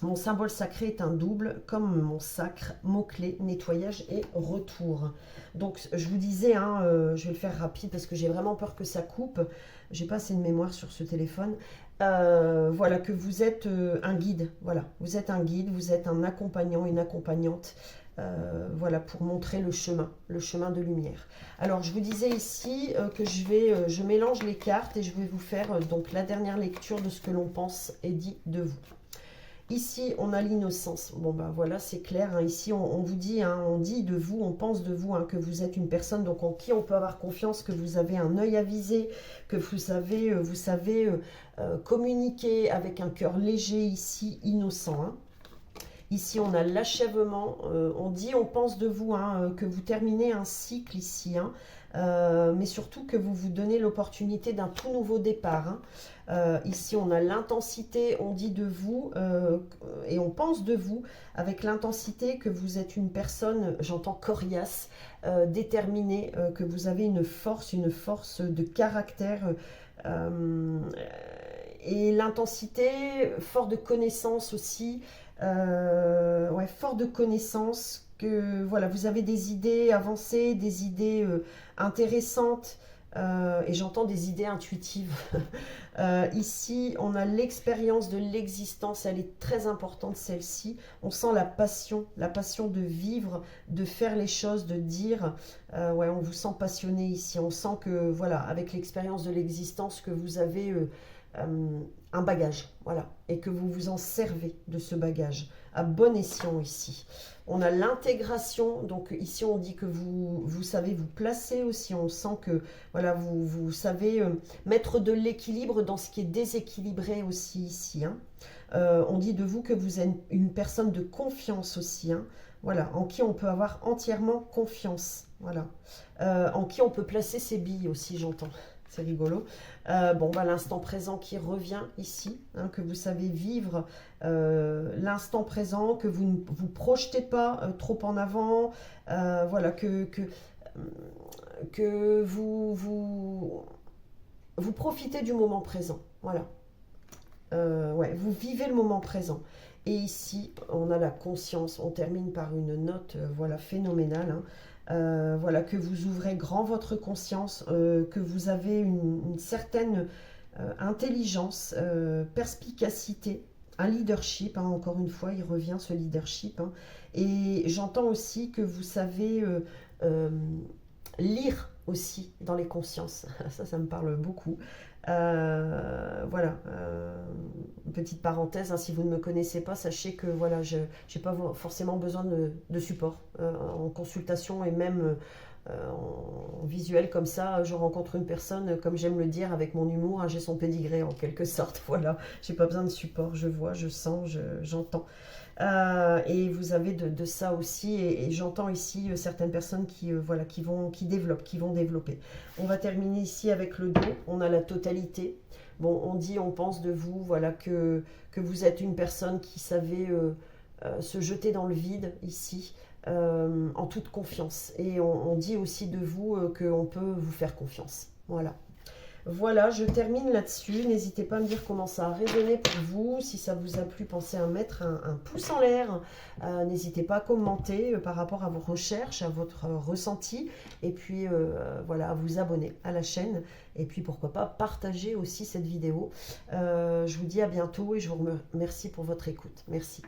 [SPEAKER 1] Mon symbole sacré est un double, comme mon sacre, mot-clé, nettoyage et retour. Donc, je vous disais, hein, je vais le faire rapide parce que j'ai vraiment peur que ça coupe. J'ai pas assez de mémoire sur ce téléphone. Voilà, que vous êtes un guide. Voilà, vous êtes un guide, vous êtes un accompagnant, une accompagnante. Voilà, pour montrer le chemin de lumière. Alors, je vous disais ici que je mélange les cartes et je vais vous faire donc la dernière lecture de ce que l'on pense et dit de vous. Ici, on a l'innocence. Bon, ben voilà, c'est clair. Hein. Ici, on vous dit, hein, on dit de vous, on pense de vous, hein, que vous êtes une personne donc en qui on peut avoir confiance, que vous avez un œil avisé, que vous savez communiquer avec un cœur léger ici, innocent. Hein. Ici, on a l'achèvement. On dit, on pense de vous, hein, que vous terminez un cycle ici, hein, mais surtout que vous vous donnez l'opportunité d'un tout nouveau départ. Hein. Ici, on a l'intensité, on dit de vous et on pense de vous avec l'intensité que vous êtes une personne, j'entends coriace, déterminée, que vous avez une force de caractère et l'intensité, fort de connaissances aussi, ouais, fort de connaissances, que voilà, vous avez des idées avancées, des idées intéressantes, et j'entends des idées intuitives. Ici, on a l'expérience de l'existence, elle est très importante celle-ci. On sent la passion de vivre, de faire les choses, de dire. Ouais, on vous sent passionné ici. On sent que, voilà, avec l'expérience de l'existence, que vous avez un bagage, voilà, et que vous vous en servez de ce bagage à bon escient ici. On a l'intégration, donc ici on dit que vous savez vous placer aussi, on sent que voilà, vous savez mettre de l'équilibre dans ce qui est déséquilibré aussi ici. Hein. On dit de vous que vous êtes une personne de confiance aussi, hein. Voilà, en qui on peut avoir entièrement confiance, voilà. En qui on peut placer ses billes aussi, j'entends. C'est rigolo. Bon, bah, l'instant présent qui revient ici, hein, que vous savez vivre l'instant présent, que vous ne vous projetez pas trop en avant, voilà, que vous profitez du moment présent, voilà. Ouais, vous vivez le moment présent. Et ici, on a la conscience, on termine par une note voilà, phénoménale, hein. Voilà, que vous ouvrez grand votre conscience, que vous avez une certaine intelligence, perspicacité, un leadership, hein, encore une fois, il revient ce leadership. Hein, et j'entends aussi que vous savez lire aussi dans les consciences. Ça me parle beaucoup. Voilà, petite parenthèse, hein, si vous ne me connaissez pas, sachez que voilà, je n'ai pas forcément besoin de support en consultation et même en visuel comme ça. Je rencontre une personne, comme j'aime le dire, avec mon humour, hein, j'ai son pédigré en quelque sorte. Voilà, j'ai pas besoin de support, je vois, je sens, j'entends. Et vous avez de ça aussi, et j'entends ici certaines personnes voilà, qui vont développer. On va terminer ici avec le dos, on a la totalité. Bon, on dit, on pense de vous, voilà, que vous êtes une personne qui savait se jeter dans le vide ici, en toute confiance. Et on dit aussi de vous qu'on peut vous faire confiance. Voilà. Voilà, je termine là-dessus. N'hésitez pas à me dire comment ça a résonné pour vous. Si ça vous a plu, pensez à mettre un pouce en l'air. N'hésitez pas à commenter par rapport à vos recherches, à votre ressenti. Et puis, voilà, à vous abonner à la chaîne. Et puis, pourquoi pas, partager aussi cette vidéo. Je vous dis à bientôt et je vous remercie pour votre écoute. Merci.